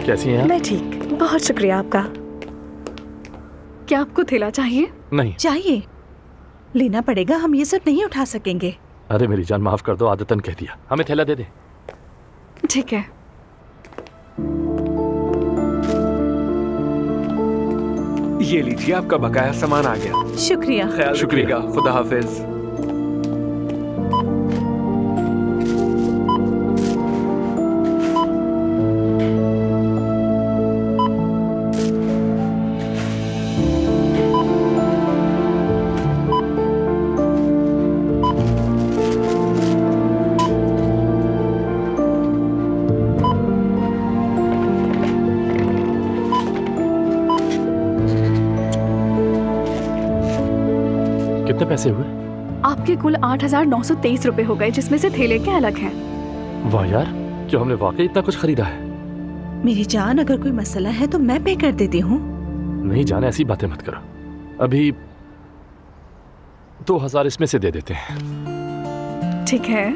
कैसी हैं आप? मैं ठीक, बहुत शुक्रिया आपका। क्या आपको थैला चाहिए? नहीं चाहिए, लेना पड़ेगा, हम ये सब नहीं उठा सकेंगे। अरे मेरी जान माफ कर दो, आदतन कह दिया। हमें थैला दे दे। ठीक है। ये लीजिए, आपका बकाया सामान आ गया। शुक्रिया। ख्याल शुक्रिया। रखिएगा। खुदा हाफिज। कितने पैसे हुए? आपके कुल 8,923 रुपए हो गए, जिसमें से थैले के अलग हैं। वाह यार, क्या हमने वाकई इतना कुछ खरीदा है? मेरी जान, अगर कोई मसला है तो मैं पे कर देती हूँ। नहीं जान, ऐसी बातें मत करो। अभी 2,000 इसमें से दे देते हैं। ठीक है।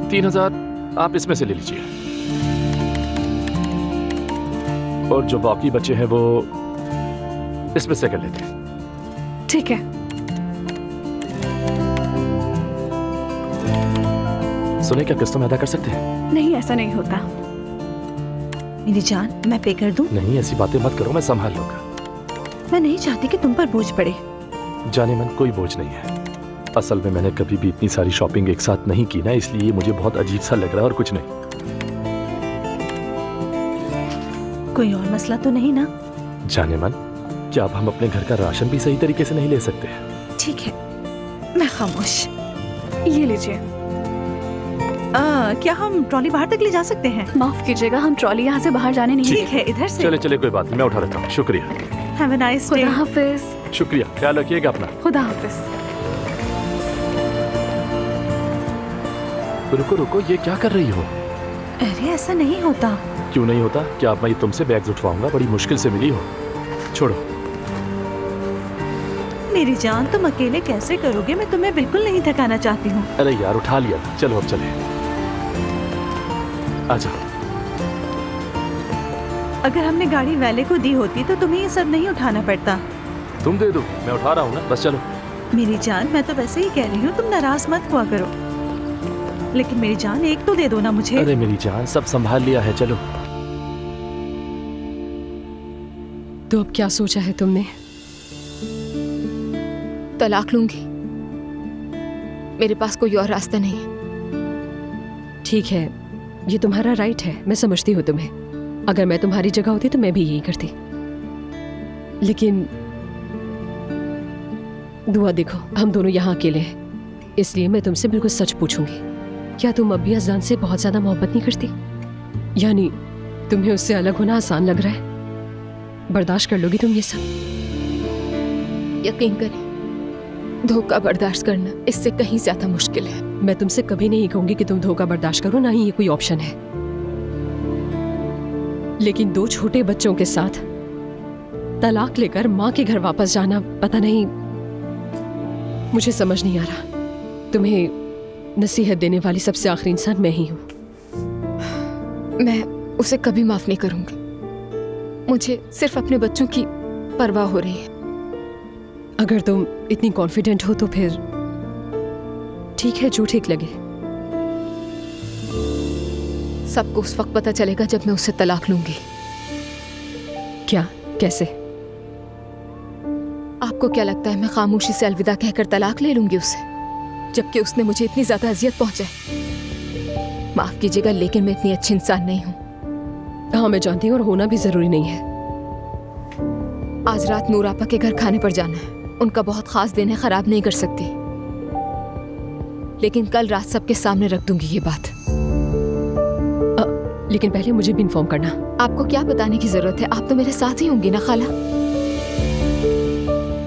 3,000 आप इसमें से ले लीजिए, और जो बाकी बचे हैं वो इसमें से कर लेते हैं। ठीक है। सुने, क्या किस्तों में अदा कर सकते हैं? नहीं, ऐसा नहीं होता। मेरी जान, मैं पे कर दूं? नहीं, ऐसी बातें मत करो, मैं संभाल लूंगा। मैं नहीं चाहती कि तुम पर बोझ पड़े। जाने मन, कोई बोझ नहीं है। असल में मैंने कभी भी इतनी सारी शॉपिंग एक साथ नहीं की ना, इसलिए मुझे बहुत अजीब सा लग रहा है, और कुछ नहीं। कोई और मसला तो नहीं ना? जाने मन, क्या अब हम अपने घर का राशन भी सही तरीके से नहीं ले सकते? ठीक है, मैं खामोश। ये लीजिए। क्या हम ट्रॉली बाहर तक ले जा सकते हैं? माफ कीजिएगा, हम ट्रॉली यहाँ से बाहर जाने नहीं ठीक है, इधर से। चले चले, कोई बात नहीं, मैं उठा लेता हूँ। शुक्रिया। Have a nice day. खुदा हाफिज। शुक्रिया, ख्याल रखिएगा अपना। खुदा हाफिज। रुको रुको, ये क्या कर रही हो? अरे ऐसा नहीं होता। क्यों नहीं होता? क्या अब मैं तुमसे बैग्स उठवाऊंगा? बड़ी मुश्किल से मिली हो। छोड़ो। मेरी जान, तुम अकेले कैसे करोगे? मैं तुम्हें बिल्कुल नहीं थकाना चाहती हूँ। अरे यार, उठा लिया था। चलो अब चले। आजा। अगर हमने गाड़ी वाले को दी होती तो तुम्हें ये सब नहीं उठाना पड़ता। तुम दे दो, मैं उठा रहा हूँ ना, बस चलो। मेरी जान, मैं तो वैसे ही कह रही हूँ, तुम नाराज मत हुआ करो। लेकिन मेरी जान, एक तो दे दो ना मुझे। अरे मेरी जान, सब संभाल लिया है, चलो। तो अब क्या सोचा है तुमने? तलाक लूंगी। मेरे पास कोई और रास्ता नहीं है। ठीक है, ये तुम्हारा राइट है, मैं समझती हूँ तुम्हें। अगर मैं तुम्हारी जगह होती तो मैं भी यही करती। लेकिन दुआ देखो, हम दोनों यहाँ अकेले हैं, इसलिए मैं तुमसे बिल्कुल सच पूछूंगी। क्या तुम अब भी अज़लान से बहुत ज्यादा मोहब्बत नहीं करती? यानी तुम्हें उससे अलग होना आसान लग रहा है? बर्दाश्त कर लोगी तुम ये सब? यकीन करें, धोखा बर्दाश्त करना इससे कहीं ज्यादा मुश्किल है। मैं तुमसे कभी नहीं कहूंगी कि तुम धोखा बर्दाश्त करो, ना ही ये कोई ऑप्शन है। लेकिन 2 छोटे बच्चों के साथ तलाक लेकर माँ के घर वापस जाना, पता नहीं, मुझे समझ नहीं आ रहा। तुम्हें नसीहत देने वाली सबसे आखिरी इंसान मैं ही हूँ। मैं उसे कभी माफ नहीं करूंगी। मुझे सिर्फ अपने बच्चों की परवाह हो रही है। अगर तुम इतनी कॉन्फिडेंट हो तो फिर ठीक है, जो ठीक लगे। सबको उस वक्त पता चलेगा जब मैं उससे तलाक लूंगी। क्या? कैसे? आपको क्या लगता है मैं खामोशी से अलविदा कहकर तलाक ले लूंगी उससे, जबकि उसने मुझे इतनी ज्यादा अजियत पहुंचाई? माफ कीजिएगा, लेकिन मैं इतनी अच्छी इंसान नहीं हूं। हाँ, मैं जानती हूँ, और होना भी जरूरी नहीं है। आज रात नूर आपा के घर खाने पर जाना है। उनका बहुत खास दिन है, खराब नहीं कर सकती। लेकिन कल रात सबके सामने रख दूंगी ये बात। लेकिन पहले मुझे भी इन्फॉर्म करना। आपको क्या बताने की जरूरत है? आप तो मेरे साथ ही होंगी ना खाला?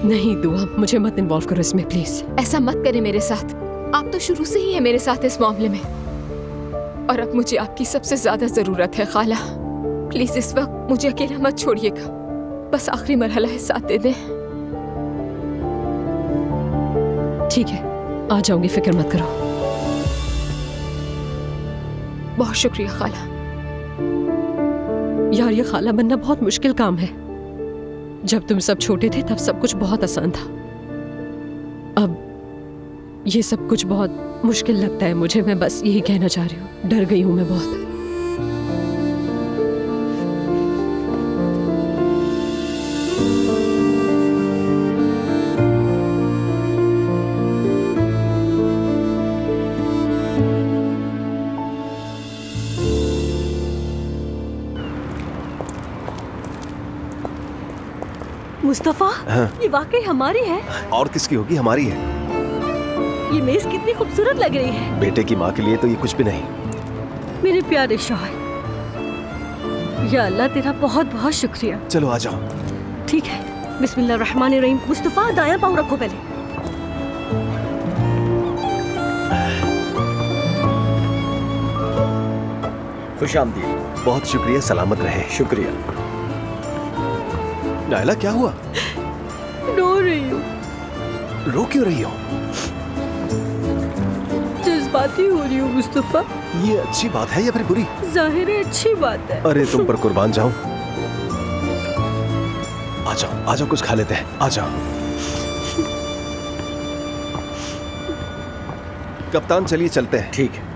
नहीं दुआ, मुझे मत इन्वॉल्व करो इसमें प्लीज। ऐसा मत करें मेरे साथ। आप तो शुरू से ही है मेरे साथ इस मामले में, और अब मुझे आपकी सबसे ज्यादा जरूरत है खाला। प्लीज इस वक्त मुझे अकेला मत छोड़िएगा। बस आखिरी मरहला है, साथ दे दें। ठीक है, आ जाऊंगी, फिक्र मत करो। बहुत शुक्रिया खाला। यार ये खाला बनना बहुत मुश्किल काम है। जब तुम सब छोटे थे तब सब कुछ बहुत आसान था। अब ये सब कुछ बहुत मुश्किल लगता है मुझे। मैं बस यही कहना चाह रही हूँ, डर गई हूँ मैं बहुत। मुस्तफा, ये वाकई हमारी है। और किसकी होगी? हमारी है। ये मेज कितनी खूबसूरत लग रही है। बेटे की माँ के लिए तो ये कुछ भी नहीं। मेरे प्यारे शौहर, या अल्लाह तेरा बहुत बहुत शुक्रिया। चलो आ जाओ। ठीक है, बिस्मिल्लाहिर्रहमानिर्रहीम। मुस्तफा दायां पाँव रखो पहले। खुशामदीद। बहुत शुक्रिया, सलामत रहे। शुक्रिया। नायला क्या हुआ? रो रही हूँ। रो क्यों रही हो? जज्बाती हो रही हूँ मुस्तफा। ये अच्छी बात है या फिर बुरी? जाहिर है अच्छी बात है। अरे तुम पर कुर्बान जाऊं। आ जाओ कुछ खा लेते हैं। आ जाओ। कप्तान चलिए चलते हैं। ठीक है।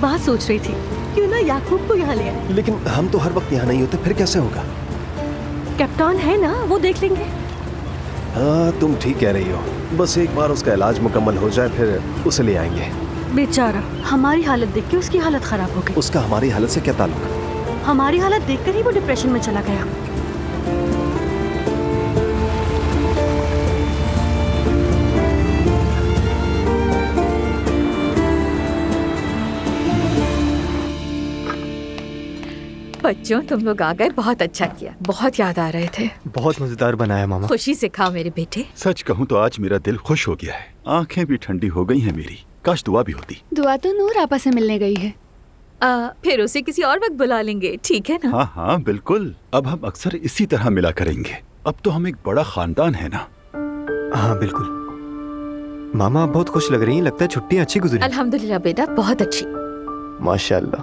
बात सोच रही थी, क्यों ना याकूब को यहाँ ले आए। लेकिन हम तो हर वक्त यहाँ नहीं होते, फिर कैसे होगा? कैप्टन है ना, वो देख लेंगे। हाँ तुम ठीक कह रही हो। बस एक बार उसका इलाज मुकम्मल हो जाए फिर उसे ले आएंगे। बेचारा, हमारी हालत देख के उसकी हालत खराब हो गई। उसका हमारी हालत से क्या ताल्लुक? हमारी हालत देखकर ही वो डिप्रेशन में चला गया। बच्चों तुम लोग आ गए, बहुत अच्छा किया। बहुत याद आ रहे थे। बहुत मजेदार बनाया मामा। खुशी से खाओ मेरे बेटे। सच कहूँ तो आज मेरा दिल खुश हो गया है। आंखें भी ठंडी हो गई हैं मेरी। काश दुआ भी होती। दुआ तो नूर आपा से मिलने गई है। फिर उसे किसी और वक्त बुला लेंगे, ठीक है ना? हाँ हाँ बिल्कुल। अब हम अक्सर इसी तरह मिला करेंगे। अब तो हम एक बड़ा खानदान है ना। हाँ बिल्कुल। मामा आप बहुत खुश लग रही हैं। लगता है छुट्टियाँ अच्छी गुजरी। अल्हम्दुलिल्लाह बेटा, बहुत अच्छी। माशाल्लाह।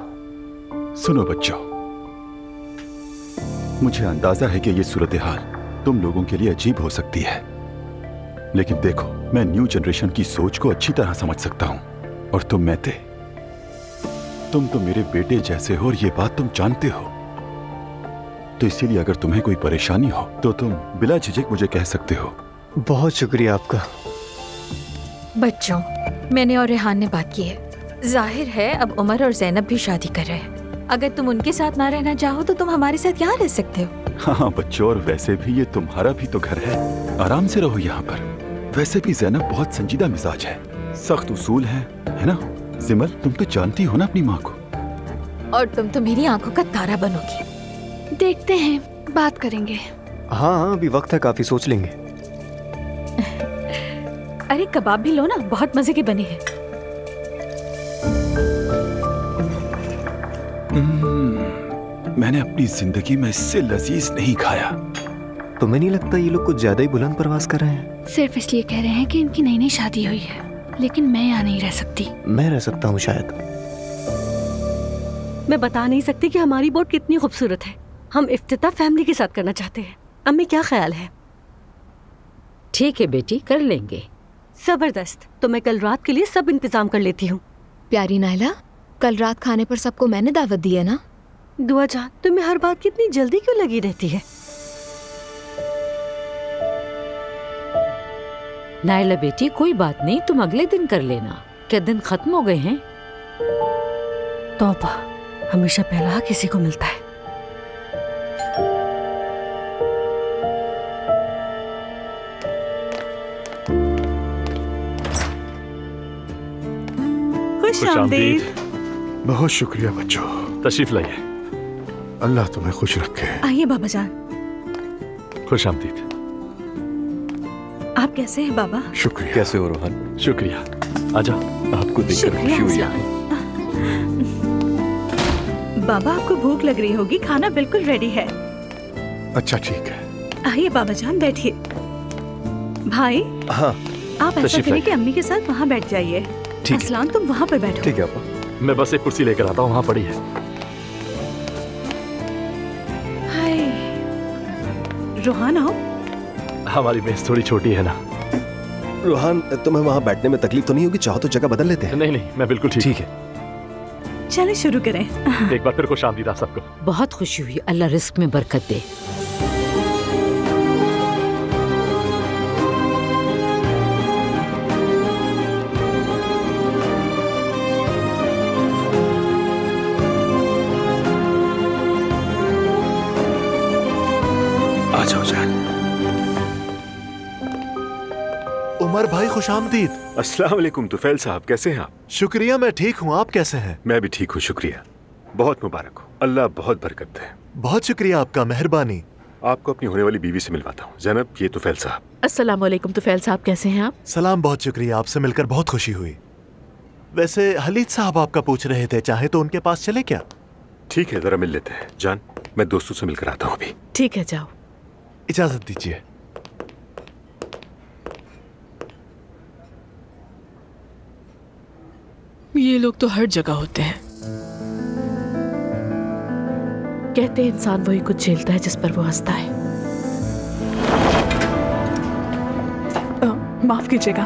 सुनो बच्चों, मुझे अंदाजा है कि ये सूरत हाल तुम लोगों के लिए अजीब हो सकती है, लेकिन देखो मैं न्यू जनरेशन की सोच को अच्छी तरह समझ सकता हूं। और तुम मैते, तुम तो मेरे बेटे जैसे हो और ये बात तुम जानते हो। तो इसीलिए अगर तुम्हें कोई परेशानी हो तो तुम बिला झिझक मुझे कह सकते हो। बहुत शुक्रिया आपका। बच्चों, मैंने और रेहान ने बात की है। जाहिर है अब उमर और जैनब भी शादी कर रहे हैं। अगर तुम उनके साथ ना रहना चाहो तो तुम हमारे साथ यहाँ रह सकते हो। हाँ बच्चों, और वैसे भी ये तुम्हारा भी तो घर है। आराम से रहो यहाँ पर। वैसे भी जैनब बहुत संजीदा मिजाज है, सख्त उसूल है ना? जिमल तुम तो जानती हो ना अपनी माँ को। और तुम तो मेरी आंखों का तारा बनोगी। देखते हैं, बात करेंगे। हाँ अभी वक्त है, काफी सोच लेंगे। अरे कबाब भी लो ना, बहुत मजे के बने हैं। मैंने अपनी जिंदगी में इससे लजीज नहीं खाया। तुम्हें नहीं लगता ये लोग कुछ ज्यादा ही बुलंद प्रवास कर रहे हैं? सिर्फ इसलिए कह रहे हैं कि इनकी नई नई शादी हुई है, लेकिन मैं यहाँ नहीं रह सकती। मैं रह सकता हूँ शायद। मैं बता नहीं सकती कि हमारी बोट कितनी खूबसूरत है। हम इफ्तिताह फैमिली के साथ करना चाहते हैं। अम्मी क्या ख्याल है? ठीक है बेटी, कर लेंगे। जबरदस्त। तो मैं कल रात के लिए सब इंतजाम कर लेती हूँ। प्यारी नायला, कल रात खाने पर सबको मैंने दावत दी है ना? दुआ जान, तुम्हें हर बात कितनी जल्दी क्यों लगी रहती है? नायला बेटी कोई बात नहीं, तुम अगले दिन कर लेना। क्या दिन खत्म हो गए हैं? तौबा, हमेशा पहला किसी को मिलता है। खुशामदीद। बहुत शुक्रिया बच्चों। तशरीफ लाइए। अल्लाह तुम्हें खुश रखे। आइए बाबा जान। खुशामदीद। आप कैसे हैं बाबा? शुक्रिया। कैसे हो रोहन? शुक्रिया। आजा। आपको देखकर खुशी हुई है। बाबा आपको भूख लग रही होगी, खाना बिल्कुल रेडी है। अच्छा ठीक है। आइए बाबा जान बैठिए। भाई हाँ आप ऐसा करिए कि अम्मी के साथ वहाँ बैठ जाइए। असलान तुम वहाँ पर बैठो। ठीक है आपा। मैं बस एक कुर्सी लेकर आता हूँ, वहाँ पड़ी है। हाय रोहान आओ। हमारी मेज थोड़ी छोटी है ना। रोहान तुम्हें वहाँ बैठने में तकलीफ तो नहीं होगी? चाहो तो जगह बदल लेते हैं। नहीं नहीं, मैं बिल्कुल ठीक है। चले शुरू करें। एक बार फिर खुश आमदीद आप सबको। बहुत खुशी हुई, अल्लाह रिस्क में बरकत दे। आ जाओ जान। उमर भाई खुशामदीद। अस्सलाम वालेकुम तुफैल साहब, कैसे हैं आप? शुक्रिया, मैं ठीक हूँ, आप कैसे हैं? मैं भी ठीक हूँ, शुक्रिया। बहुत मुबारक हो, अल्लाह बहुत बरकत दे। बहुत शुक्रिया आपका, मेहरबानी। आपको अपनी होने वाली बीवी से मिलवाता हूँ। ज़ैनब, ये तुफैल साहब। अस्सलाम वालेकुम तुफैल साहब, कैसे हैं आप? सलाम, बहुत शुक्रिया, आपसे मिलकर बहुत खुशी हुई। वैसे हलीद साहब आपका पूछ रहे थे, चाहे तो उनके पास चले क्या? ठीक है, जरा मिल लेते हैं। जान, मैं दोस्तों से मिलकर आता हूँ अभी। ठीक है, जाओ। इजाजत दीजिए। ये लोग तो हर जगह होते हैं। कहते हैं इंसान वही कुछ झेलता है जिस पर वो हंसता है। माफ कीजिएगा।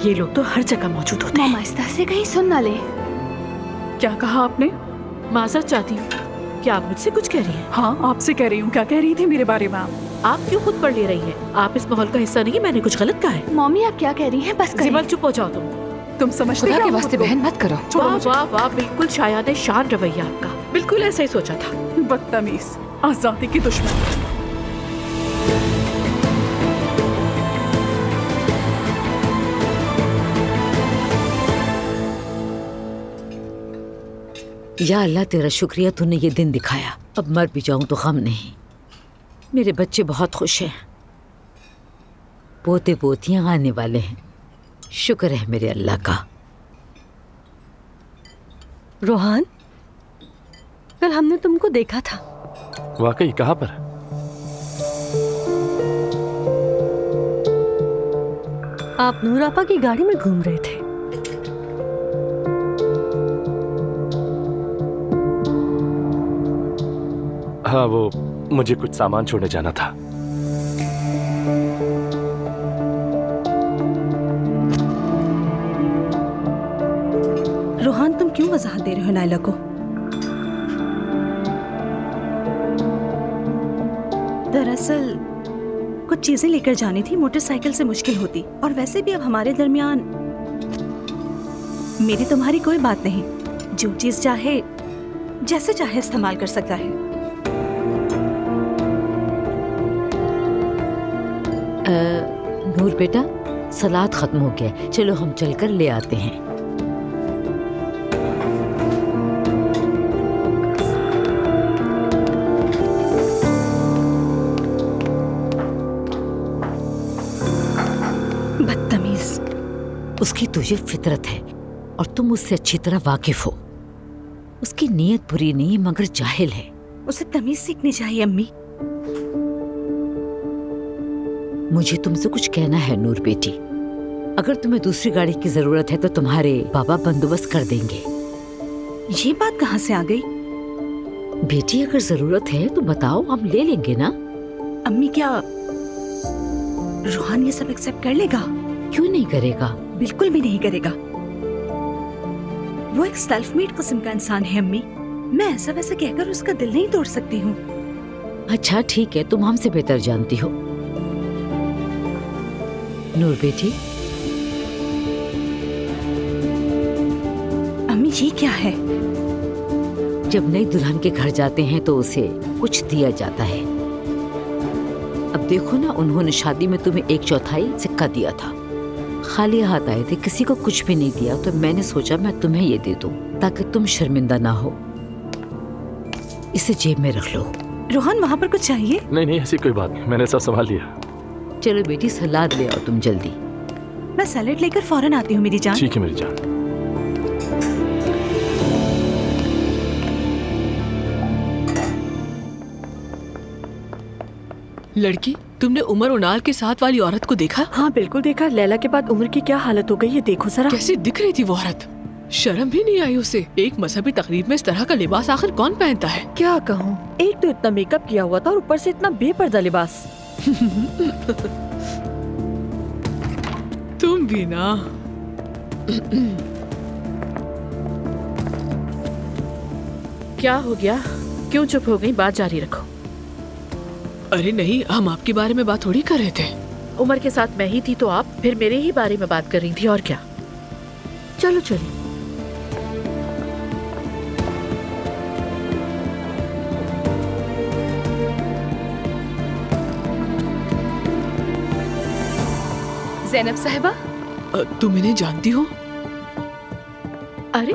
ये लोग तो हर जगह मौजूद होते हैं। आहिस्ता से कहीं सुन ना ले। क्या कहा आपने? माजरत चाहती हूँ। क्या आप मुझसे कुछ कह रही हैं? हाँ, आपसे कह रही हूँ। क्या कह रही थी मेरे बारे में आप क्यों खुद पढ़ ले रही हैं? आप इस माहौल का हिस्सा नहीं, मैंने कुछ गलत कहा है? मम्मी आप क्या कह रही हैं? बस करिए। जीवन चुप हो जाओ तुम समझते खुदा के वास्ते बहन मत करो। वाह वाह वाह, बिल्कुल शायाद शान रवैया आपका। बिल्कुल ऐसा ही सोचा था। बदतमीज, आजादी की दुश्मन। या अल्लाह, तेरा शुक्रिया, तूने ये दिन दिखाया। अब मर भी जाऊं तो गम नहीं। मेरे बच्चे बहुत खुश हैं, पोते पोतियां आने वाले हैं। शुक्र है मेरे अल्लाह का। रोहान, कल हमने तुमको देखा था। वाकई? कहाँ पर? आप नूर आपा की गाड़ी में घूम रहे थे। हाँ, वो मुझे कुछ सामान छोड़ने जाना था। रोहान तुम क्यों वजाहत दे रहे हो नायला को? दरअसल कुछ चीजें लेकर जानी थी, मोटरसाइकिल से मुश्किल होती। और वैसे भी अब हमारे दरमियान मेरी तुम्हारी कोई बात नहीं। जो चीज चाहे जैसे चाहे इस्तेमाल कर सकता है। नूर बेटा, सलाद खत्म हो गया, चलो हम चलकर ले आते हैं। बदतमीज। उसकी तुझे फितरत है और तुम उससे अच्छी तरह वाकिफ हो। उसकी नीयत बुरी नहीं मगर जाहिल है। उसे तमीज सीखनी चाहिए अम्मी। मुझे तुमसे कुछ कहना है नूर बेटी। अगर तुम्हें दूसरी गाड़ी की जरूरत है तो तुम्हारे बाबा बंदोबस्त कर देंगे। ये बात कहाँ से आ गई? बेटी अगर जरूरत है तो बताओ, हम ले लेंगे ना। अम्मी क्या रोहान ये सब एक्सेप्ट कर लेगा? क्यों नहीं करेगा? बिल्कुल भी नहीं करेगा। वो एक सेल्फ मेड किस्म का इंसान है अम्मी। मैं ऐसा वैसा कहकर उसका दिल नहीं तोड़ सकती हूँ। अच्छा ठीक है, तुम हमसे बेहतर जानती हो। नूर बेटी। अम्मी ये क्या है? जब नई दुल्हन के घर जाते हैं तो उसे कुछ दिया जाता है। अब देखो ना, उन्होंने शादी में तुम्हें 1/4 सिक्का दिया था। खाली हाथ आए थे, किसी को कुछ भी नहीं दिया, तो मैंने सोचा मैं तुम्हें ये दे दूं ताकि तुम शर्मिंदा ना हो। इसे जेब में रख लो। रोहन वहाँ पर कुछ चाहिए? नहीं नहीं, ऐसी कोई बात नहीं, मैंने सब संभाल लिया। चलो बेटी सलाद ले आओ तुम जल्दी। मैं सैलेड लेकर फौरन आती हूँ मेरी जान। ठीक है मेरी जान। लड़की, तुमने उमर उनार के साथ वाली औरत को देखा? हाँ बिल्कुल देखा। लैला के बाद उमर की क्या हालत हो गई है, देखो जरा। कैसी दिख रही थी वो औरत, शर्म भी नहीं आई उसे। एक मजहबी तकरीब में इस तरह का लिबास आखिर कौन पहनता है? क्या कहूँ, एक तो इतना मेकअप किया हुआ था और ऊपर से इतना बेपर्दा लिबास। तुम भी ना। क्या हो गया, क्यों चुप हो गई? बात जारी रखो। अरे नहीं, हम आपके बारे में बात थोड़ी कर रहे थे। उमर के साथ मैं ही थी तो आप फिर मेरे ही बारे में बात कर रही थी, और क्या। चलो चलिए। ज़ैनब साहिबा, तुम इन्हें जानती हो? अरे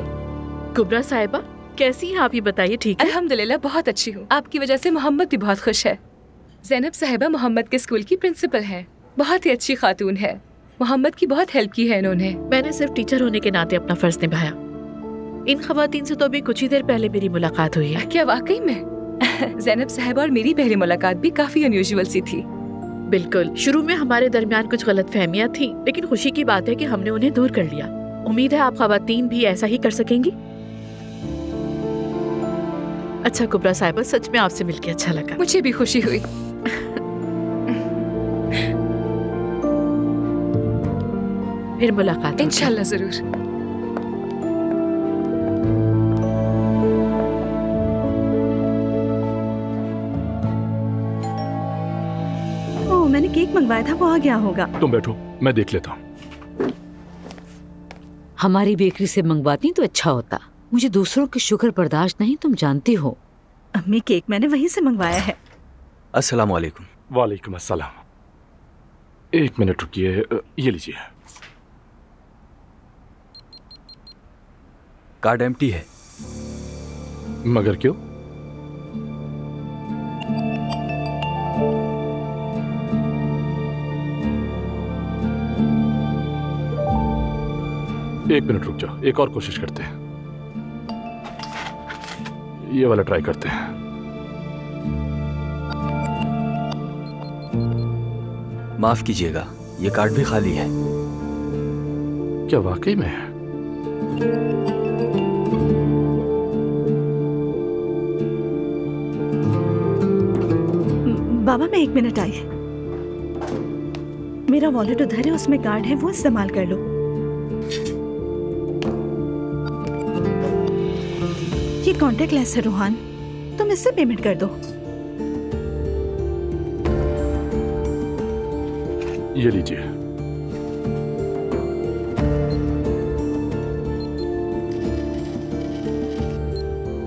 कुबरा साहिबा, कैसी हैं आप, ये बताइए। ठीक है, अल्हम्दुलिल्लाह बहुत अच्छी हूँ। आपकी वजह से मोहम्मद भी बहुत खुश है। ज़ैनब साहिबा मोहम्मद के स्कूल की प्रिंसिपल हैं, बहुत ही अच्छी खातून है। मोहम्मद की बहुत हेल्प की है इन्होंने। मैंने सिर्फ टीचर होने के नाते अपना फर्ज निभाया। इन खवातीन से तो अभी कुछ ही देर पहले मेरी मुलाकात हुई है। क्या वाकई में? ज़ैनब साहिबा और मेरी पहली मुलाकात भी काफी अनयूजुअल सी थी। बिल्कुल, शुरू में हमारे दरमियान कुछ गलतफहमियां थी, लेकिन खुशी की बात है कि हमने उन्हें दूर कर लिया। उम्मीद है आप खवातीन भी ऐसा ही कर सकेंगी। अच्छा कुबरा साहिबा, सच में आपसे मिलकर अच्छा लगा। मुझे भी खुशी हुई। फिर मुलाकात इंशाल्लाह जरूर। ओह, मैंने केक मंगवाया था, वो आ गया होगा। तुम बैठो, मैं देख लेता हूँ। हमारी बेकरी से मंगवाती तो अच्छा होता। मुझे दूसरों की शुक्र बर्दाश्त नहीं, तुम जानती हो। अम्मी, केक मैंने वहीं से मंगवाया है। अस्सलाम वालेकुम। वालेकुम अस्सलाम। एक मिनट रुकिए, ये लीजिए। कार्ड एम्प्टी है। मगर क्यों? एक मिनट रुक जाओ, एक और कोशिश करते हैं। ये वाला ट्राई करते हैं। माफ कीजिएगा, ये कार्ड भी खाली है। क्या वाकई में है? बाबा, मैं 1 मिनट आई। मेरा वॉलेट उधर है, उसमें कार्ड है, वो इस्तेमाल कर लो। ये कॉन्टेक्ट लेस है रोहान, तुम इससे पेमेंट कर दो। ये लीजिए।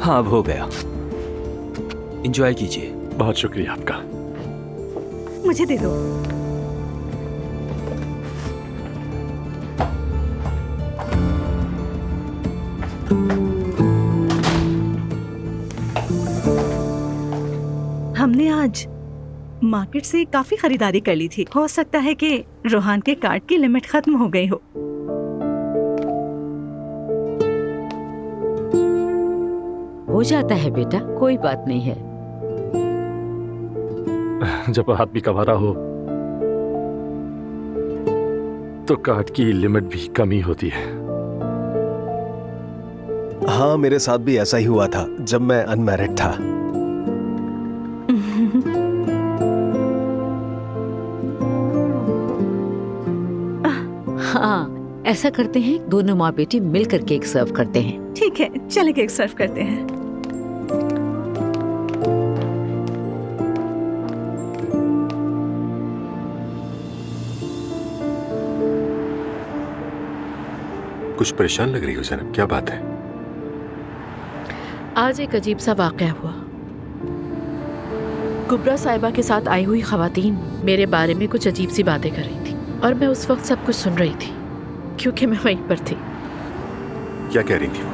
हाँ, अब हो गया। एंजॉय कीजिए। बहुत शुक्रिया आपका। मुझे दे दो। हमने आज मार्केट से काफी खरीदारी कर ली थी। हो सकता है कि रोहान के कार्ड की लिमिट खत्म हो गई हो। हो जाता है बेटा, कोई बात नहीं है। जब आदमी कमारा हो तो कार्ड की लिमिट भी कम ही होती है। हाँ, मेरे साथ भी ऐसा ही हुआ था जब मैं अनमैरिड था। हाँ, ऐसा करते हैं, दोनों माँ बेटी मिलकर केक सर्व करते हैं। ठीक है, चले केक सर्व करते हैं। कुछ परेशान लग रही हो ज़ैनब, क्या बात है? आज एक अजीब सा वाकया हुआ। कुबरा साहिबा के साथ आई हुई खवातीन मेरे बारे में कुछ अजीब सी बातें कर रही थी और मैं उस वक्त सब कुछ सुन रही थी क्योंकि मैं वहीं पर थी। क्या कह रही थी वो?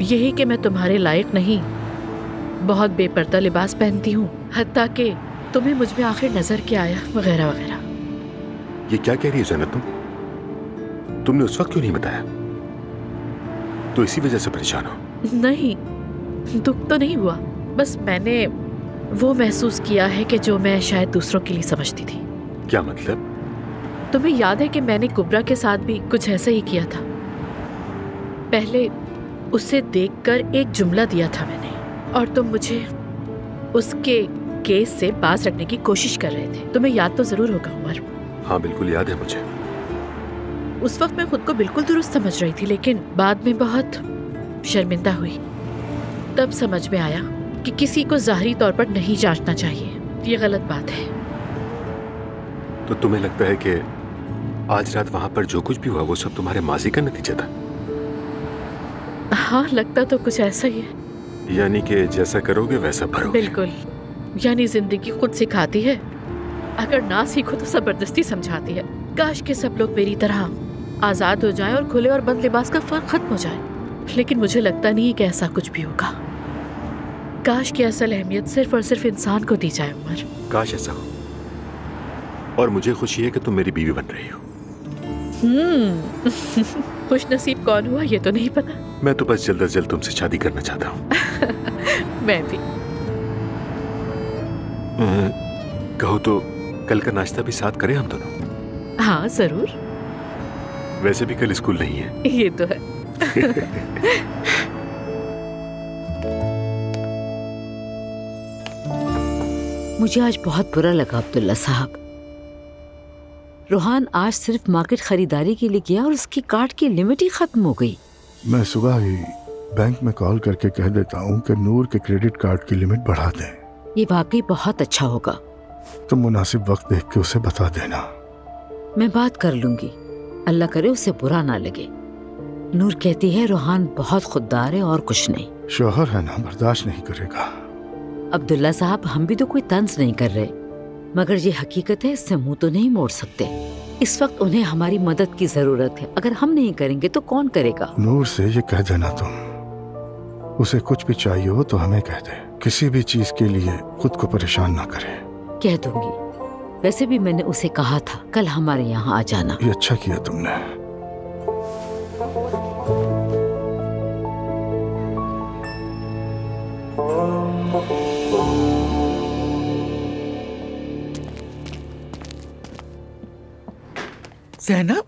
यही कि मैं तुम्हारे लायक नहीं बहुत बेपर्दा लिबास पहनती हूँ, हत्ता कि तुम्हें मुझ में आखिर नजर क्या आया वगैरह वगैरह। ये क्या कह रही है ज़ैनब तुमने उस वक्त क्यों नहीं बताया? तो इसी वजह से परेशान हो? नहीं, दुख तो नहीं हुआ, बस मैंने वो महसूस किया है कि जो मैं शायद दूसरों के लिए समझती थी। क्या मतलब? तुम्हें याद है कि मैंने कुबरा के साथ भी कुछ ऐसा ही किया था। पहले उसे देखकर एक जुमला दिया था मैंने, और तुम मुझे उसके केस से बाज रखने की कोशिश कर रहे थे। तुम्हें याद तो जरूर होगा उमर। हाँ बिल्कुल याद है मुझे। उस वक्त मैं खुद को बिल्कुल दुरुस्त समझ रही थी, लेकिन बाद में बहुत शर्मिंदा हुई। तब समझ में आया कि किसी को ज़ाहरी तौर पर नहीं जांचना चाहिए, ये गलत बात है। तो तुम्हें लगता है कि आज रात वहां पर जो कुछ भी हुआ वो सब तुम्हारे माजी का नतीजा था? हाँ, लगता तो कुछ ऐसा ही है। यानी कि जैसा करोगे वैसा भरोगे। बिल्कुल, यानी जिंदगी खुद सिखाती है, अगर ना सीखो तो जबरदस्ती समझाती है। काश के सब लोग मेरी तरह आजाद हो जाएं और खुले और बंद लिबास का फर्क खत्म हो जाए, लेकिन मुझे लगता नहीं कि ऐसा कुछ भी होगा। काश की असल अहमियत सिर्फ और सिर्फ इंसान को दी जाए उमर। काश ऐसा हो, और मुझे खुशी है कि तुम मेरी बीवी बन रही हो। खुश नसीब कौन हुआ ये तो नहीं पता। मैं तो बस जल्द अज जल्द तुमसे शादी करना चाहता हूँ। मैं भी। कहो तो कल का नाश्ता भी साथ करें हम दोनों? हाँ जरूर। वैसे भी कल स्कूल नहीं है। ये तो है। मुझे आज बहुत बुरा लगा अब्दुल्ला साहब। रोहान आज सिर्फ मार्केट खरीदारी के लिए गया और उसकी कार्ड की लिमिट ही खत्म हो गई। मैं सुबह ही बैंक में कॉल करके कह देता हूँ कि नूर के क्रेडिट कार्ड की लिमिट बढ़ा दें। ये वाकई बहुत अच्छा होगा। तुम मुनासिब वक्त देख के उसे बता देना। मैं बात कर लूंगी, अल्लाह करे उसे बुरा ना लगे। नूर कहती है रोहान बहुत खुददार है और कुछ नहीं। शोहर है ना, बर्दाश्त नहीं करेगा। अब्दुल्ला साहब, हम भी तो कोई तंज नहीं कर रहे, मगर ये हकीकत है, इससे मुंह तो नहीं मोड़ सकते। इस वक्त उन्हें हमारी मदद की जरूरत है, अगर हम नहीं करेंगे तो कौन करेगा? नूर से ये कह देना तुम, उसे कुछ भी चाहिए हो तो हमें कह दे, किसी भी चीज के लिए खुद को परेशान ना करे। कह दूंगी। वैसे भी मैंने उसे कहा था कल हमारे यहाँ आ जाना। ये अच्छा किया तुमने। ज़ैनब,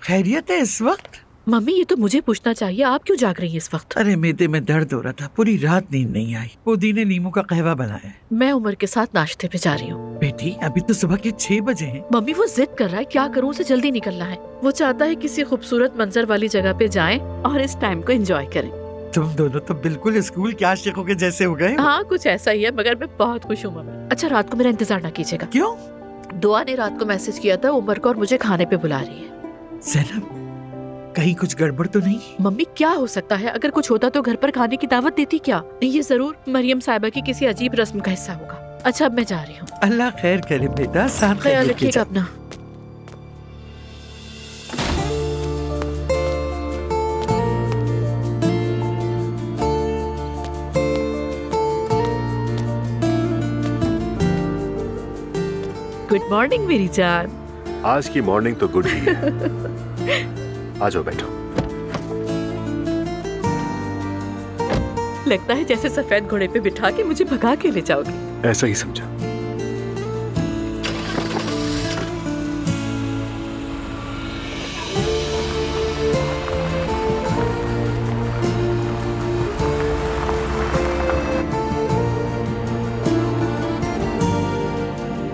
खैरियत है इस वक्त? मम्मी, ये तो मुझे पूछना चाहिए, आप क्यों जाग रही हैं इस वक्त? अरे मेदे में दर्द हो रहा था, पूरी रात नींद नहीं आई। पुदीने नींबू का कहवा बनाया। मैं उमर के साथ नाश्ते पे जा रही हूँ। बेटी, अभी तो सुबह के 6 बजे हैं। मम्मी, वो जिद कर रहा है, क्या करूँ, उसे जल्दी निकलना है। वो चाहता है किसी खूबसूरत मंजर वाली जगह पे जाएं और इस टाइम को एंजॉय करें। तुम दोनों तो बिल्कुल स्कूल के आशिकों के जैसे हो गए। हाँ, कुछ ऐसा ही है, मगर मैं बहुत खुश हूँ मम्मी। अच्छा, रात को मेरा इंतजार ना कीजिएगा। क्यों? दुआ ने रात को मैसेज किया था, उमर को और मुझे खाने पे बुला रही है। ज़ैनब, कहीं कुछ गड़बड़ तो नहीं? मम्मी, क्या हो सकता है? अगर कुछ होता तो घर पर खाने की दावत देती क्या? ये जरूर मरियम साहिबा की किसी अजीब रस्म का हिस्सा होगा। अच्छा, अब मैं जा रही हूँ। अल्लाह खैर करे बेटा, साथ ख्याल रखिएगा अपना। गुड मॉर्निंग मेरी जान। आज की मॉर्निंग तो गुड ही है। आ जाओ, बैठो। लगता है जैसे सफेद घोड़े पे बिठा के मुझे भगा के ले जाओगे। ऐसा ही समझा।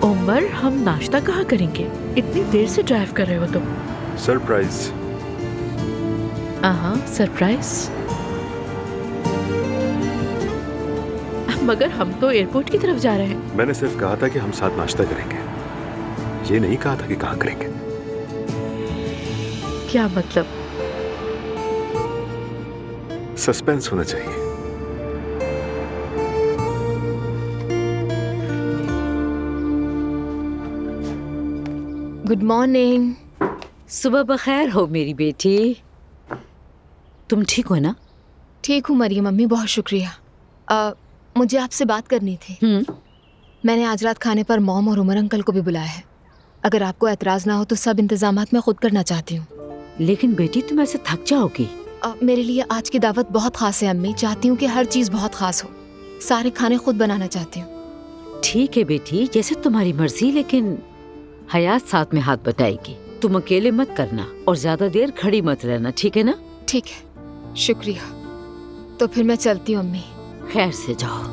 उमर, हम नाश्ता कहाँ करेंगे? इतनी देर से ड्राइव कर रहे हो तुम। सरप्राइज। हाँ, सरप्राइज। मगर हम तो एयरपोर्ट की तरफ जा रहे हैं। मैंने सिर्फ कहा था कि हम साथ नाश्ता करेंगे, ये नहीं कहा था कि कहाँ करेंगे। क्या मतलब? सस्पेंस होना चाहिए। Good morning. सुबह बखैर हो मेरी बेटी। तुम ठीक हो ना? ठीक हूँ मरियम मम्मी, बहुत शुक्रिया। मुझे आपसे बात करनी थी। मैंने आज रात खाने पर मॉम और उमर अंकल को भी बुलाया है। अगर आपको एतराज ना हो तो सब इंतजामात मैं खुद करना चाहती हूँ। लेकिन बेटी तुम ऐसे थक जाओगी। मेरे लिए आज की दावत बहुत खास है अम्मी। चाहती हूँ कि हर चीज बहुत खास हो। सारे खाने खुद बनाना चाहती हूँ। ठीक है बेटी, जैसे तुम्हारी मर्जी, लेकिन हयात साथ में हाथ बटाएगी। तुम अकेले मत करना और ज्यादा देर खड़ी मत रहना, ठीक है ना? ठीक है, शुक्रिया। तो फिर मैं चलती हूँ अम्मी। खैर से जाओ।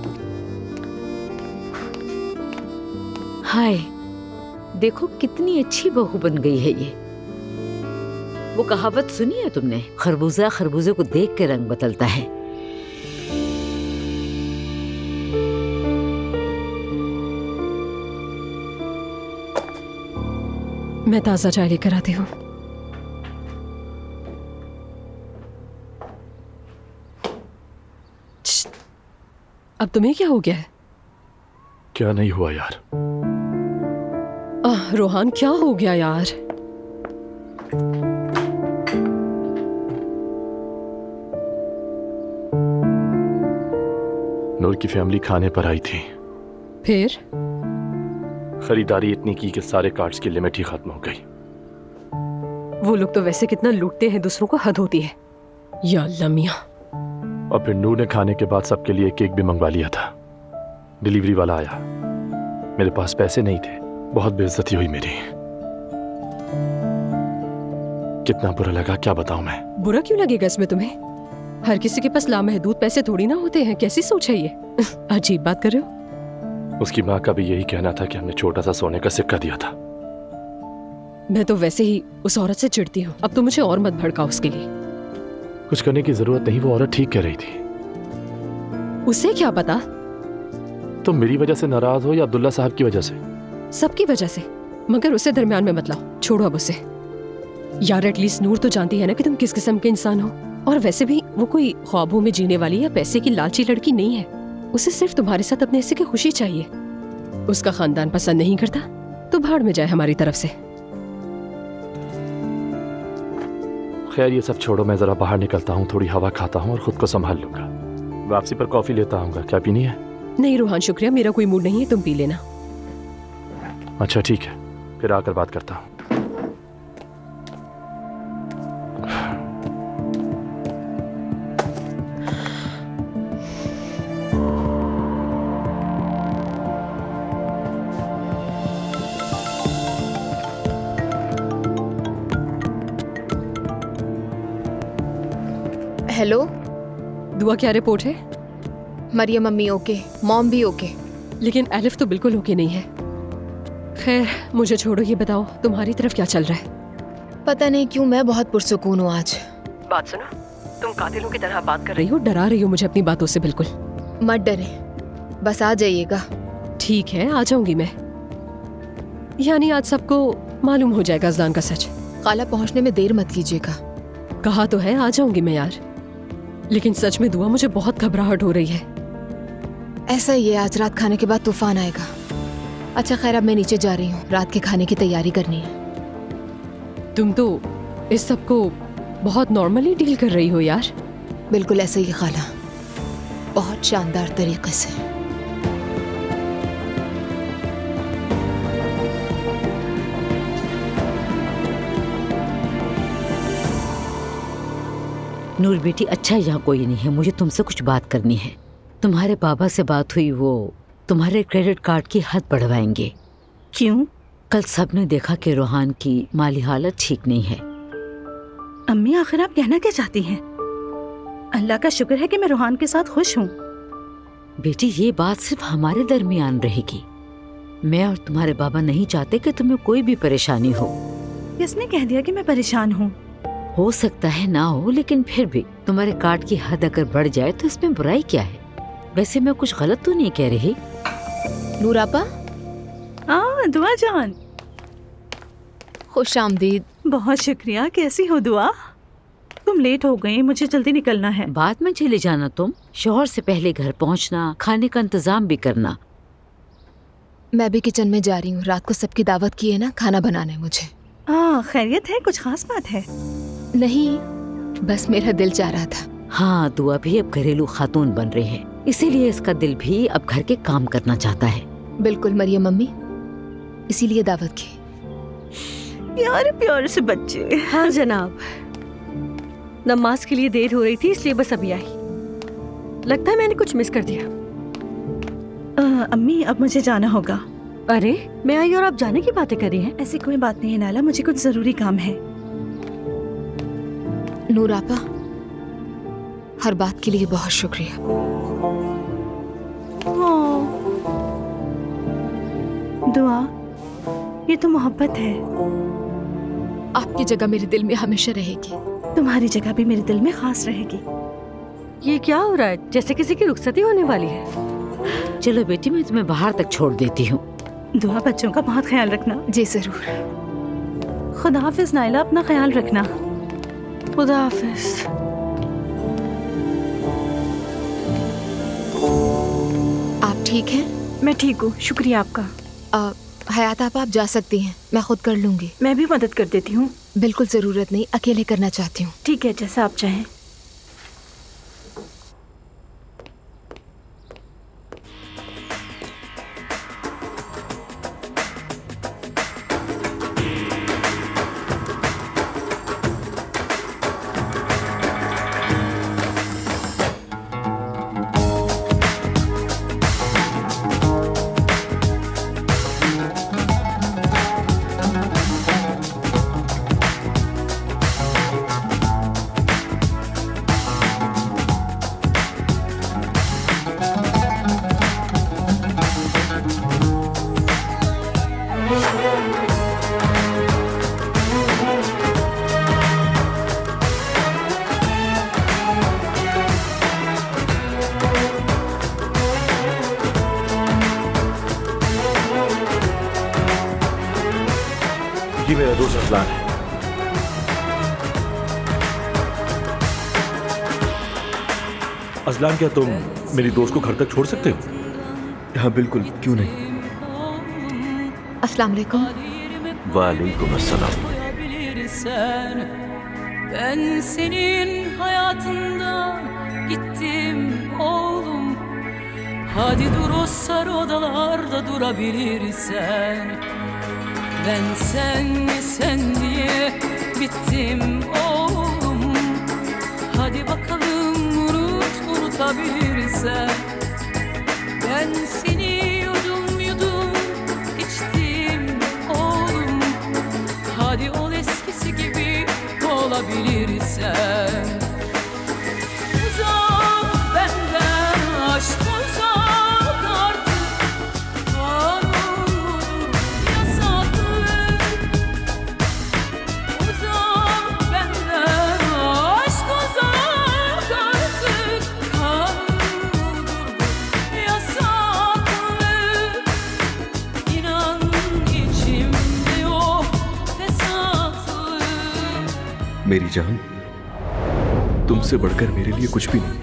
हाय, देखो कितनी अच्छी बहू बन गई है ये। वो कहावत सुनी है तुमने, खरबूजा खरबूजे को देख के रंग बदलता है। मैं ताजा चाय लेकर आती हूँ। अब तुम्हें क्या हो गया है? क्या नहीं हुआ यार? रोहान क्या हो गया यार? नूर की फैमिली खाने पर आई थी। फिर खरीदारी इतनी की कि सारे कार्ड्स की लिमिट ही खत्म हो गई। वो लोग तो वैसे कितना लूटते हैं दूसरों को, हद होती है। या अल्लाह मियां। और फिर नूर ने खाने के बाद सबके लिए केक भी मंगवा लिया था। डिलीवरी वाला आया, मेरे पास पैसे नहीं थे। बहुत बेइज्जती हुई मेरी। कितना बुरा लगा क्या बताऊं मैं। बुरा क्यों लगेगा इसमें तुम्हें? हर किसी के पास लामहदूद पैसे थोड़ी ना होते हैं। कैसी सोच है ये? अजीब बात कर रहे हो। उसकी माँ का भी यही कहना था कि हमने छोटा सा सोने का सिक्का दिया था। मैं तो वैसे ही उस औरत से चिढ़ती हूँ। अब तो मुझे और मत भड़काओ उसके लिए। कुछ करने की जरूरत नहीं, वो औरत ठीक कह रही थी। उसे क्या पता? तुम मेरी वजह से नाराज हो या अब्दुल्ला साहब की वजह से? सबकी वजह से, मगर उसे दरमियान में मत लाओ। छोड़ो अब उसे। यार एटलीस्ट नूर तो जानती है ना कि तुम किस किस्म के इंसान हो। और वैसे भी वो कोई ख्वाबों में जीने वाली या पैसे की लालची लड़की नहीं है। उसे सिर्फ तुम्हारे साथ अपने हिस्से की खुशी चाहिए। उसका खानदान पसंद नहीं करता तो भाड़ में जाए हमारी तरफ से। खैर ये सब छोड़ो, मैं जरा बाहर निकलता हूँ, थोड़ी हवा खाता हूँ और खुद को संभाल लूंगा। वापसी पर कॉफी लेता आऊंगा। क्या पीनी है? नहीं रोहान शुक्रिया, मेरा कोई मूड नहीं है, तुम पी लेना। अच्छा ठीक है, फिर आकर बात करता हूँ। हेलो दुआ, क्या रिपोर्ट है? मरियम अम्मी ओके, मॉम भी ओके, लेकिन एलिफ तो बिल्कुल ओके नहीं है। खैर मुझे छोड़ो, ये बताओ तुम्हारी तरफ क्या चल रहा है? पता नहीं क्यों मैं बहुत पुरसुकून हूँ आज। बात सुनो, तुम कातिलों की तरह बात कर रही हो, डरा रही हो मुझे अपनी बातों से। बिल्कुल मत डरे, बस आ जाइएगा। ठीक है, आ जाऊंगी मैं। यानी आज सबको मालूम हो जाएगा अज़लान का सच। खाला पहुँचने में देर मत कीजिएगा। कहा तो है आ जाऊंगी मैं यार, लेकिन सच में दुआ मुझे बहुत घबराहट हो रही है। ऐसा ही है, आज रात खाने के बाद तूफान आएगा। अच्छा खैर अब मैं नीचे जा रही हूँ, रात के खाने की तैयारी करनी है। तुम तो इस सब को बहुत नॉर्मली डील कर रही हो यार। बिल्कुल ऐसा ही खाला, बहुत शानदार तरीके से। नूर बेटी, अच्छा यहाँ कोई नहीं है, मुझे तुमसे कुछ बात करनी है। तुम्हारे बाबा से बात हुई, वो तुम्हारे क्रेडिट कार्ड की हद बढ़वाएंगे। क्यों? कल सबने देखा कि रोहान की माली हालत ठीक नहीं है। अम्मी आखिर आप कहना क्या चाहती हैं? अल्लाह का शुक्र है कि मैं रोहान के साथ खुश हूँ। बेटी ये बात सिर्फ हमारे दरमियान रहेगी। मैं और तुम्हारे बाबा नहीं चाहते कि तुम्हें कोई भी परेशानी हो। किसने कह दिया कि मैं परेशान हूँ? हो सकता है ना हो, लेकिन फिर भी तुम्हारे कार्ड की हद अगर बढ़ जाए तो इसमें बुराई क्या है? वैसे मैं कुछ गलत तो नहीं कह रही। नूर आपा। दुआ जान, खुश आमदीद। बहुत शुक्रिया। कैसी हो दुआ? तुम लेट हो गई, मुझे जल्दी निकलना है। बाद में चले जाना तुम, शौहर से पहले घर पहुंचना, खाने का इंतजाम भी करना। मैं भी किचन में जा रही हूँ, रात को सबकी दावत की है ना, खाना बनाना है मुझे। खैरियत है? कुछ खास बात है? नहीं, बस मेरा दिल चाह रहा था हाँ, दुआ भी अब घरेलू खातून बन रही है, इसीलिए इसका दिल भी अब घर के काम करना चाहता है। बिल्कुल मरियम मम्मी, इसीलिए दावत की। प्यारे प्यारे से बच्चे। हाँ जनाब, नमाज के लिए देर हो रही थी इसलिए बस अभी आई। लगता है मैंने कुछ मिस कर दिया। अम्मी अब मुझे जाना होगा। अरे मैं आई और आप जाने की बातें कर रही हैं? ऐसी कोई बात नहीं है नाला, मुझे कुछ जरूरी काम है। नूर आपा, हर बात के लिए बहुत शुक्रिया। दुआ, ये तो मोहब्बत है। आपकी जगह मेरे दिल में हमेशा रहेगी। तुम्हारी जगह भी मेरे दिल में खास रहेगी। ये क्या हो रहा है? जैसे किसी की रुखसती होने वाली है। चलो बेटी, मैं तुम्हें बाहर तक छोड़ देती हूँ। दुआ, बच्चों का बहुत ख्याल रखना। जी जरूर। खुदा हाफिज नाइला, अपना ख्याल रखना। खुदा हाफिज। आप ठीक हैं? मैं ठीक हूँ, शुक्रिया आपका। हयात आप जा सकती हैं, मैं खुद कर लूंगी। मैं भी मदद कर देती हूँ। बिल्कुल जरूरत नहीं, अकेले करना चाहती हूँ। ठीक है, जैसा आप चाहें। ये मेरा दोस्त अजलान है। अजलान, क्या तुम मेरी दोस्त को घर तक छोड़ सकते हो? हाँ बिल्कुल, क्यों नहीं। अस्सलाम वालेकुम। वालेकुम अस्सलाम। Ben senin hayatında gittim oğlum. Hadi dur o sarı odalarda durabilirsen. Ben sen diye bittim oğlum. Hadi bakalım unutabilirsen. Ben seni yudum içtim oğlum. Hadi ol eskisi gibi olabilirsen. Uzak benden, aşk uzak artık. Kanun yasaklı. Uzak benden, aşk uzak artık. Kanun yasaklı. İnan içimde yok fesatlı. मेरी जान, तुमसे बढ़कर मेरे लिए कुछ भी नहीं।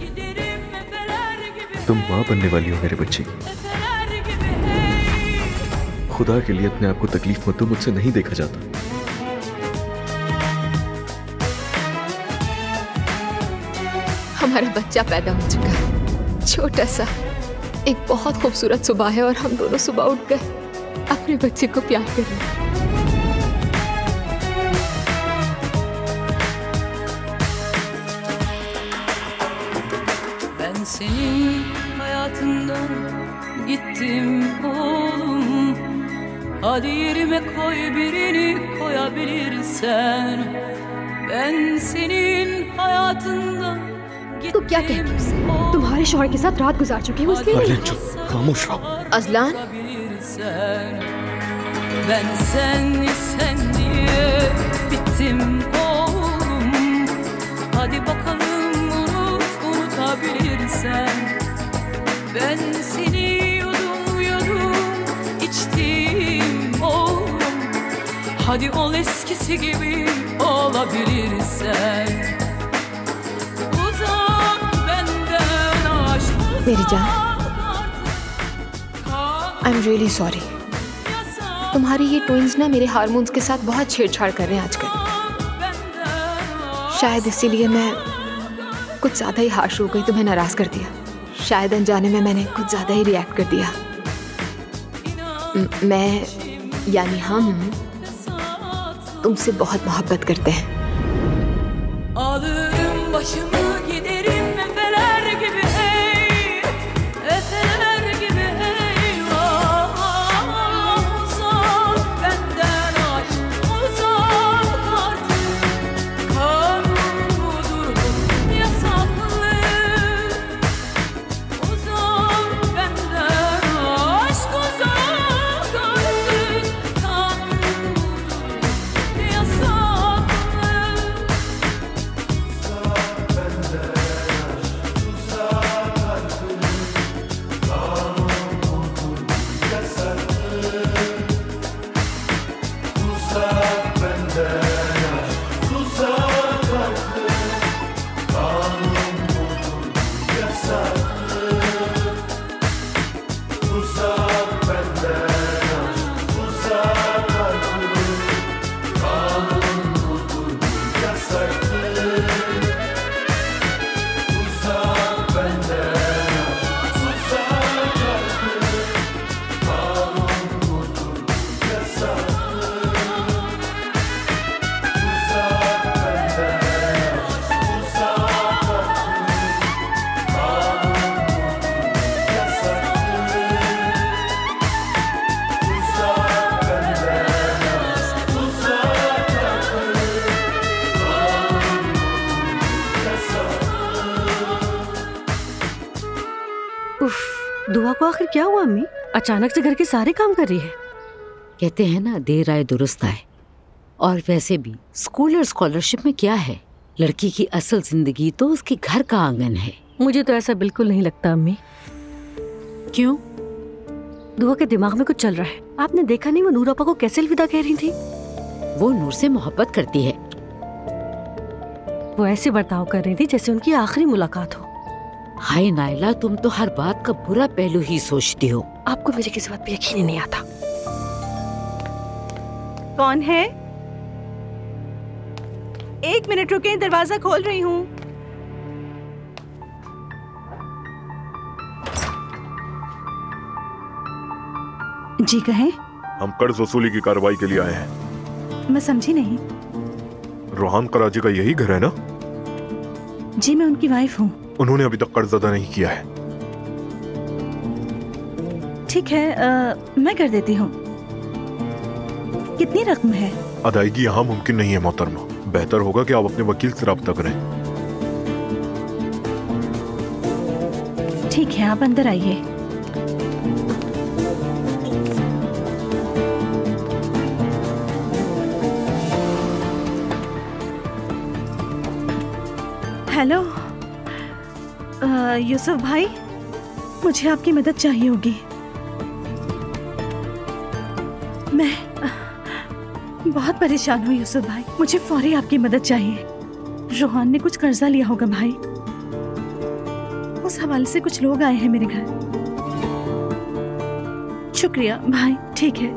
तुम माँ बनने वाली हो मेरे बच्चे की। खुदा के लिए अपने आप को तकलीफ मत दो, मुझसे नहीं देखा जाता। हमारा बच्चा पैदा हो चुका है, छोटा सा। एक बहुत खूबसूरत सुबह है और हम दोनों सुबह उठ गए अपने बच्चे को प्यार कर रहे हैं। Ben senin hayatından gittim oğlum. Hadi yerime koy birini koyabilirsen. Ben senin hayatından तो क्या कहती हूँ उससे? तुम्हारे शौहर के साथ रात गुजार चुकी हूँ इसलिए नहीं। खामोश रहो। Azlan, Ben sen diye bittim oğlum. Hadi bakalım unutabilirsen. Ben seni yudum içtim oğlum. Hadi ol eskisi gibi olabilirsen. Uzak benden, aşk मेरी जान, आई एम रियली सॉरी। तुम्हारी ये ट्विंस ना मेरे हार्मोन्स के साथ बहुत छेड़छाड़ कर रहे हैं आजकल। शायद इसीलिए मैं कुछ ज्यादा ही हार्श हो गई, तुम्हें नाराज कर दिया। शायद अनजाने में मैंने कुछ ज्यादा ही रिएक्ट कर दिया। मैं यानी हम तुमसे बहुत मोहब्बत करते हैं। Alırım başımı giderim efeler gibi ey, efeler gibi eyvah. Uzak benden aşk, uzak artık. Kanun budur yasaklı. Uzak benden aşk, uzak artık. Kanun budur yasaklı. दुआ को आखिर क्या हुआ अम्मी? अचानक से घर के सारे काम कर रही है। कहते हैं ना, देर आए दुरुस्त आए। और वैसे भी स्कूल और स्कॉलरशिप में क्या है, लड़की की असल जिंदगी तो उसके घर का आंगन है। मुझे तो ऐसा बिल्कुल नहीं लगता अम्मी। क्यों? दुआ के दिमाग में कुछ चल रहा है। आपने देखा नहीं वो नूर आपा को कैसे अलविदा कह रही थी? वो नूर से मोहब्बत करती है। वो ऐसे बर्ताव कर रही थी जैसे उनकी आखिरी मुलाकात हो। हाय नायला, तुम तो हर बात का बुरा पहलू ही सोचती हो। आपको मेरी किसी बात पे यकीन ही नहीं आता। कौन है? 1 मिनट रुके, दरवाजा खोल रही हूँ। जी कहें। हम कर्ज वसूली की कार्रवाई के लिए आए हैं। मैं समझी नहीं। रोहान कराची का यही घर है ना? जी मैं उनकी वाइफ हूँ। उन्होंने अभी तक कर्ज अदा नहीं किया है। ठीक है, मैं कर देती हूँ। कितनी रकम है? अदायगी यहाँ मुमकिन नहीं है मोहतरमा। बेहतर होगा कि आप अपने वकील से राब्ता करें। ठीक है, आप अंदर आइए। हेलो यूसुफ भाई, मुझे आपकी मदद चाहिए होगी। मैं बहुत परेशान हूँ यूसुफ भाई, मुझे फौरी आपकी मदद चाहिए। रोहान ने कुछ कर्जा लिया होगा भाई, उस हवाले से कुछ लोग आए हैं मेरे घर। शुक्रिया भाई, ठीक है।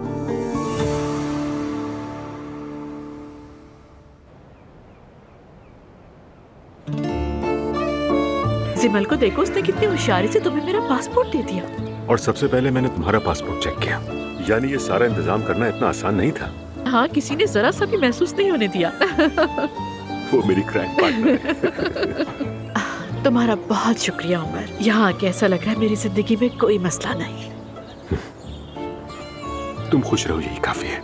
जिमल को देखो, उसने कितनी होशियारी से तुम्हें मेरा पासपोर्ट दे दिया। और सबसे पहले मैंने तुम्हारा पासपोर्ट चेक किया। यानी ये सारा इंतजाम करना इतना आसान नहीं था। हाँ, किसी ने जरा सा भी महसूस नहीं होने दिया। वो मेरी क्रैक पार्टनर है। तुम्हारा बहुत शुक्रिया उमर। यहाँ आके ऐसा लग रहा है मेरी जिंदगी में कोई मसला नहीं। तुम खुश रहो, यही काफी है।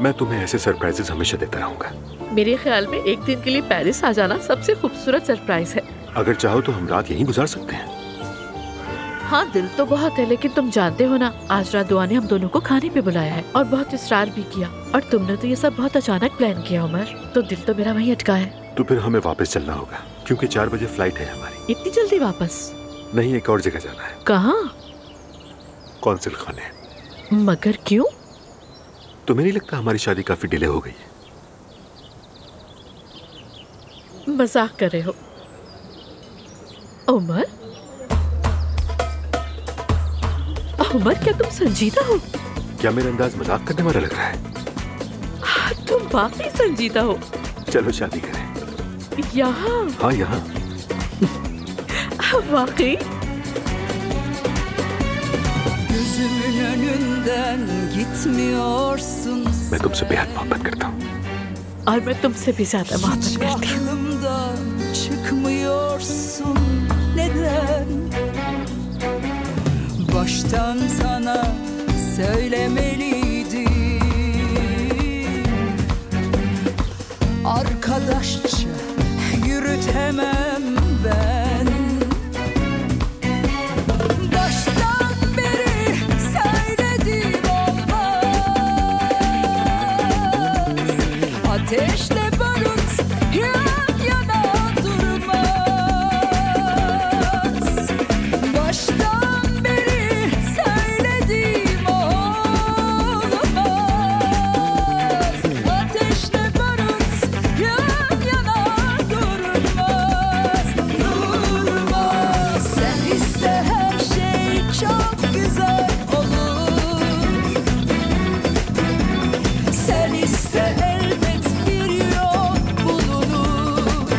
मैं तुम्हें ऐसे सरप्राइजेस हमेशा देता रहूंगा। मेरे ख्याल में एक दिन के लिए पेरिस आ जाना सबसे खूबसूरत सरप्राइज है। अगर चाहो तो हम रात यहीं गुजार सकते हैं। हाँ, दिल तो बहुत है, लेकिन तुम जानते हो ना, आज रात दुआ ने हम दोनों को खाने पे बुलाया है और बहुत इसरार भी किया। और तुमने तो ये सब बहुत अचानक प्लान किया उमर, तो दिल तो मेरा वहीं अटका है। तो फिर हमें वापस चलना होगा, क्योंकि 4 बजे फ्लाइट है हमारी। इतनी जल्दी वापस? नहीं, एक और जगह जाना है। कहाँ? कौंसिल खाने। मगर क्यों? तुम्हें नहीं लगता हमारी शादी काफी डिले हो गई है? मजाक कर रहे हो उमर? उमर, क्या तुम संजीदा हो? क्या मेरा अंदाज मजाक करने वाला लग रहा है? तुम वाकई संजीदा हो। चलो शादी करें। यहाँ? हाँ, यहाँ। वाकई Gözümün önünden gitmiyorsun. मैं तुमसे बेहद मोहब्बत करता हूँ। और मैं तुमसे भी ज्यादा मोहब्बत करती हूँ। Aklımdan çıkmıyorsun. Neden? Baştan sana söylemeliydim. Arkadaşça yürütemem ben. Baştan beri söyledim olmaz. Ateşle barut yan yana durmaz. Baştan beri söyledim olmaz. Ateşle barut yan yana durmaz. Durmaz. Sen iste her şey çok güzel olur. Sen iste elbet bir yol bulunur.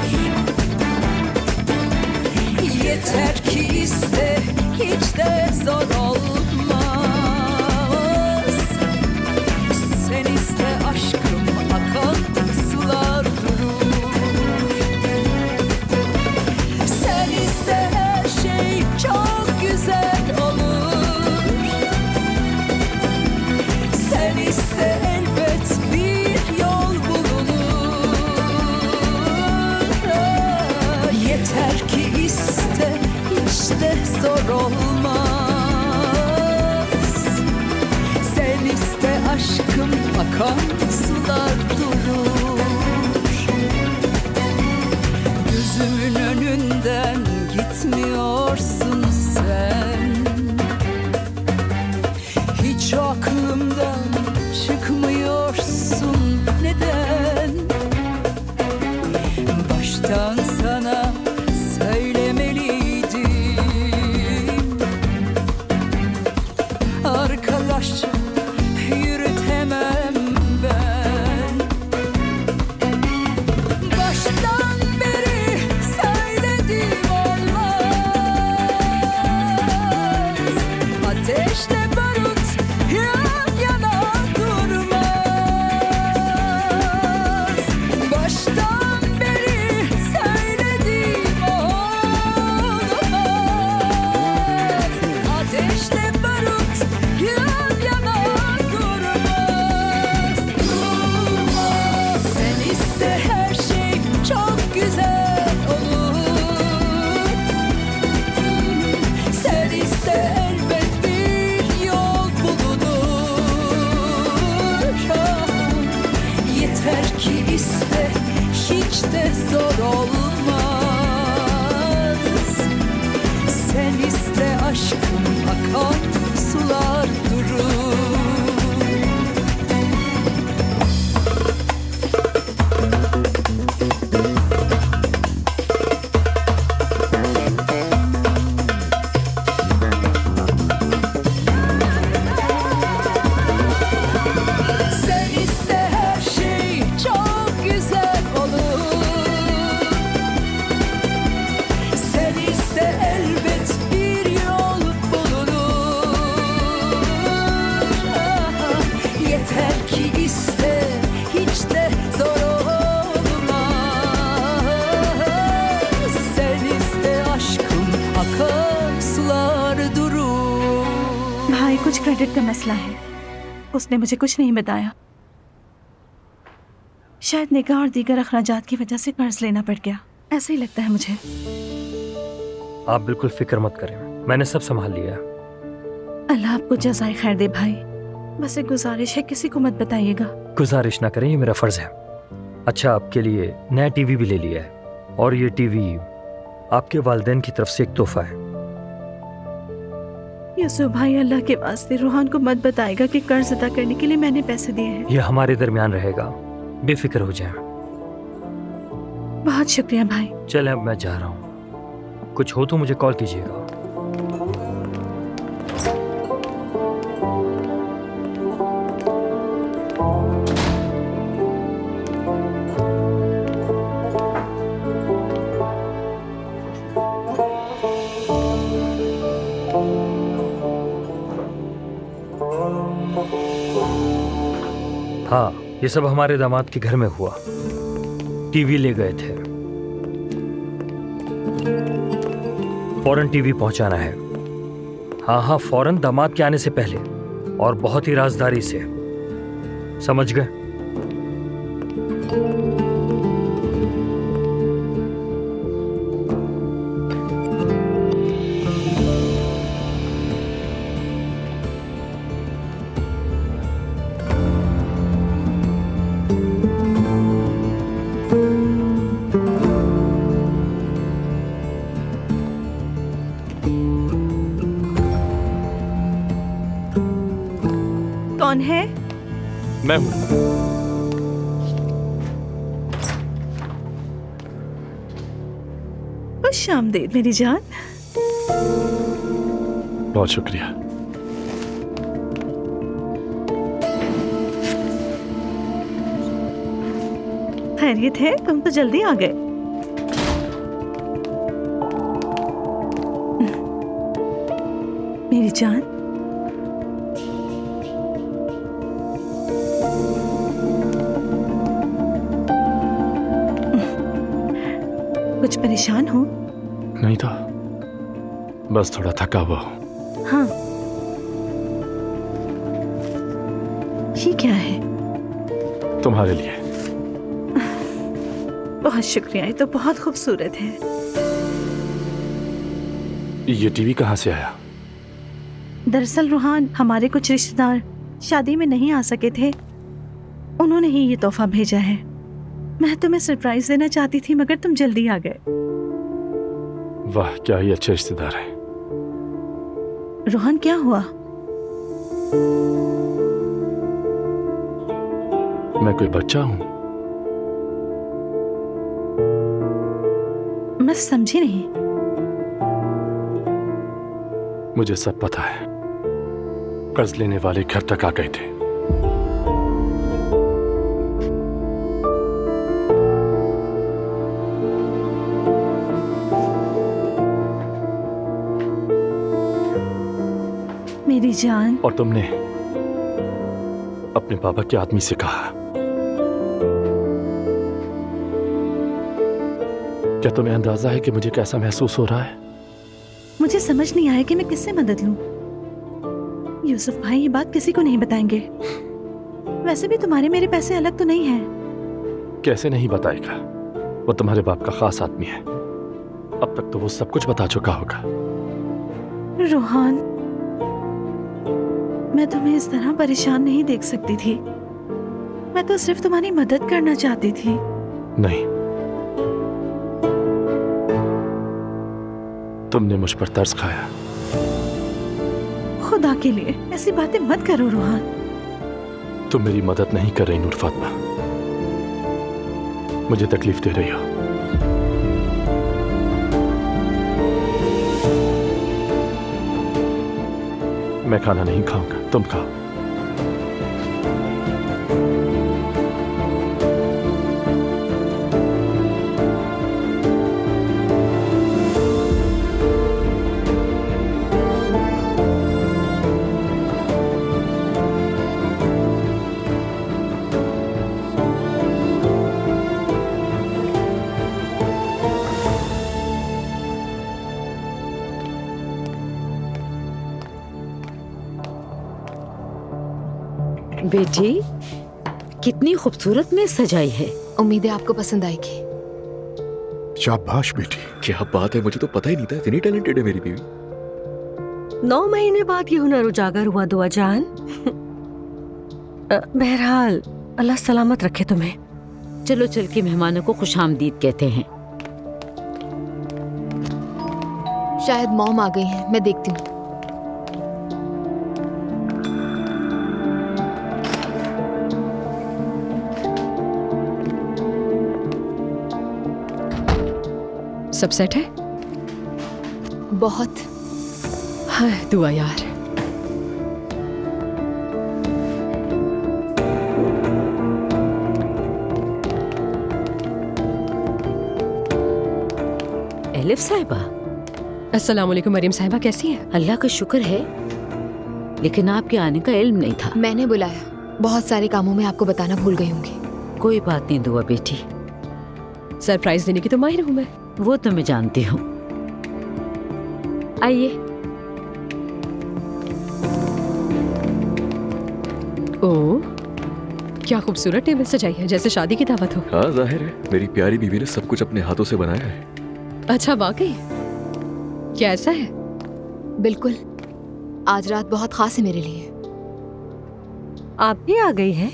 Yeter ki iste, hiç de zor olmaz. Sen iste aşkım, akan sular durur. Sen iste her şey çok güzel olur. Sen iste elbet bir yol bulunur. Yeter ki iste, hiç de zor olmaz. Sen iste aşkım, akan sular durur. Gözümün önünden gitmiyorsun sen. Hiç aklımdan çıkmıyorsun. Neden? Baştan sana söylemeliydim. Arkadaşça yürütemem ben. Baştan beri söyledim olmaz. Ateşle barut yan yana durmaz. Baştan beri söyledim olmaz. Ateşle barut yan yana durmaz. Durmaz. Sen iste her şey çok güzel olur. Sen iste elbet bir yol bulunur. Yeter ki iste, hiç de zor olmaz. Sen iste aşkım, akan sular durur. Sen iste her şey çok güzel olur. Sen iste elbet bir yol bulunur. Yeter ki iste, hiç de zor olmaz. Sen iste aşkım, akan sular durur. भाई कुछ credit का मसला है, उसने मुझे कुछ नहीं बताया। शायद निकाह और दीगर अखराजात की वजह से कर्ज लेना पड़ गया, ऐसा ही लगता है मुझे। आप बिल्कुल फिक्र मत करें, मैंने सब संभाल लिया है। अल्लाह आपको जज़ाए खैर दे भाई। बस एक गुजारिश है, किसी को मत बताइएगा। गुजारिश ना करें, ये मेरा फर्ज है। अच्छा, आपके लिए नया टीवी भी ले लिया है, और ये टीवी आपके वालिदैन की तरफ से एक तोहफा है। यूसुफ भाई, अल्लाह के वास्ते रूहान को मत बताएगा कि कर्ज अदा करने के लिए मैंने पैसे दिए हैं। ये हमारे दरमियान रहेगा, बेफिक्र हो जाए। बहुत शुक्रिया भाई। चले, अब मैं जा रहा हूँ, कुछ हो तो मुझे कॉल कीजिएगा। हाँ, ये सब हमारे दामाद के घर में हुआ। टीवी ले गए थे, फौरन टीवी पहुंचाना है। हाँ हाँ, फौरन दामाद के आने से पहले, और बहुत ही राजदारी से, समझ गए? कौन है? मैं हूं। खुश आमदीद मेरी जान। बहुत शुक्रिया। खैरियत है? तुम तो जल्दी आ गए। मेरी जान, कुछ परेशान हो? नहीं तो, बस थोड़ा थका हुआ हूं। हाँ, ये क्या है? तुम्हारे लिए। बहुत शुक्रिया, ये तो बहुत खूबसूरत है। ये टीवी कहाँ से आया? दरअसल रूहान, हमारे कुछ रिश्तेदार शादी में नहीं आ सके थे, उन्होंने ही ये तोहफा भेजा है। मैं तुम्हें सरप्राइज देना चाहती थी मगर तुम जल्दी आ गए। वाह, क्या ही अच्छे रिश्तेदार हैं। रूहान, क्या हुआ? मैं कोई बच्चा हूं? मैं समझी नहीं। मुझे सब पता है। कर्ज लेने वाले घर तक आ गए थे। मेरी जान। और तुमने अपने पापा के आदमी से कहा। क्या तुम्हें अंदाजा है कि मुझे कैसा महसूस हो रहा है? मुझे समझ नहीं आया कि मैं किससे मदद लूं। यूसुफ भाई ये बात किसी को नहीं बताएंगे। वैसे भी तुम्हारे मेरे पैसे अलग तो नहीं हैं। कैसे नहीं बताएगा? वो तुम्हारे बाप का खास आदमी है। अब तक तो वो सब कुछ बता चुका होगा। रूहान, मैं तुम्हें इस तरह परेशान नहीं देख सकती थी। मैं तो सिर्फ तुम्हारी मदद करना चाहती थी। नहीं, तुमने मुझ पर तरस खाया। खुदा के लिए ऐसी बातें मत करो रूहान। तुम मेरी मदद नहीं कर रही नूर फातिमा, मुझे तकलीफ दे रही हो। मैं खाना नहीं खाऊंगा, तुम खाओ। बेटी, कितनी खूबसूरत मेज सजाई है। उम्मीद है आपको पसंद आएगी। शाबाश बेटी। क्या बात है, मुझे तो पता ही नहीं था इतनी टैलेंटेड है मेरी बीवी। 9 महीने बाद ये हुनर उजागर हुआ दुआ जान। बहरहाल अल्लाह सलामत रखे तुम्हें। चलो चल के मेहमानों को खुशामदीद कहते हैं। शायद मॉम आ गई हैं, मैं देखती हूँ। सब सेट है? बहुत। हाँ, दुआ यार। एलिफ साहिबा। अस्सलाम वालेकुम मरियम साहिबा, कैसी हैं? अल्लाह का शुक्र है, लेकिन आपके आने का इल्म नहीं था। मैंने बुलाया। बहुत सारे कामों में आपको बताना भूल गई होंगी। कोई बात नहीं दुआ बेटी, सरप्राइज देने की तो माहिर हूँ मैं। वो तो मैं जानती हूँ। आइए। ओह, क्या खूबसूरत टेबल सजाई है, जैसे शादी की दावत हो। हाँ जाहिर है, मेरी प्यारी बीवी ने सब कुछ अपने हाथों से बनाया है। अच्छा वाकई? क्या ऐसा है? बिल्कुल, आज रात बहुत खास है मेरे लिए। आप भी आ गई हैं?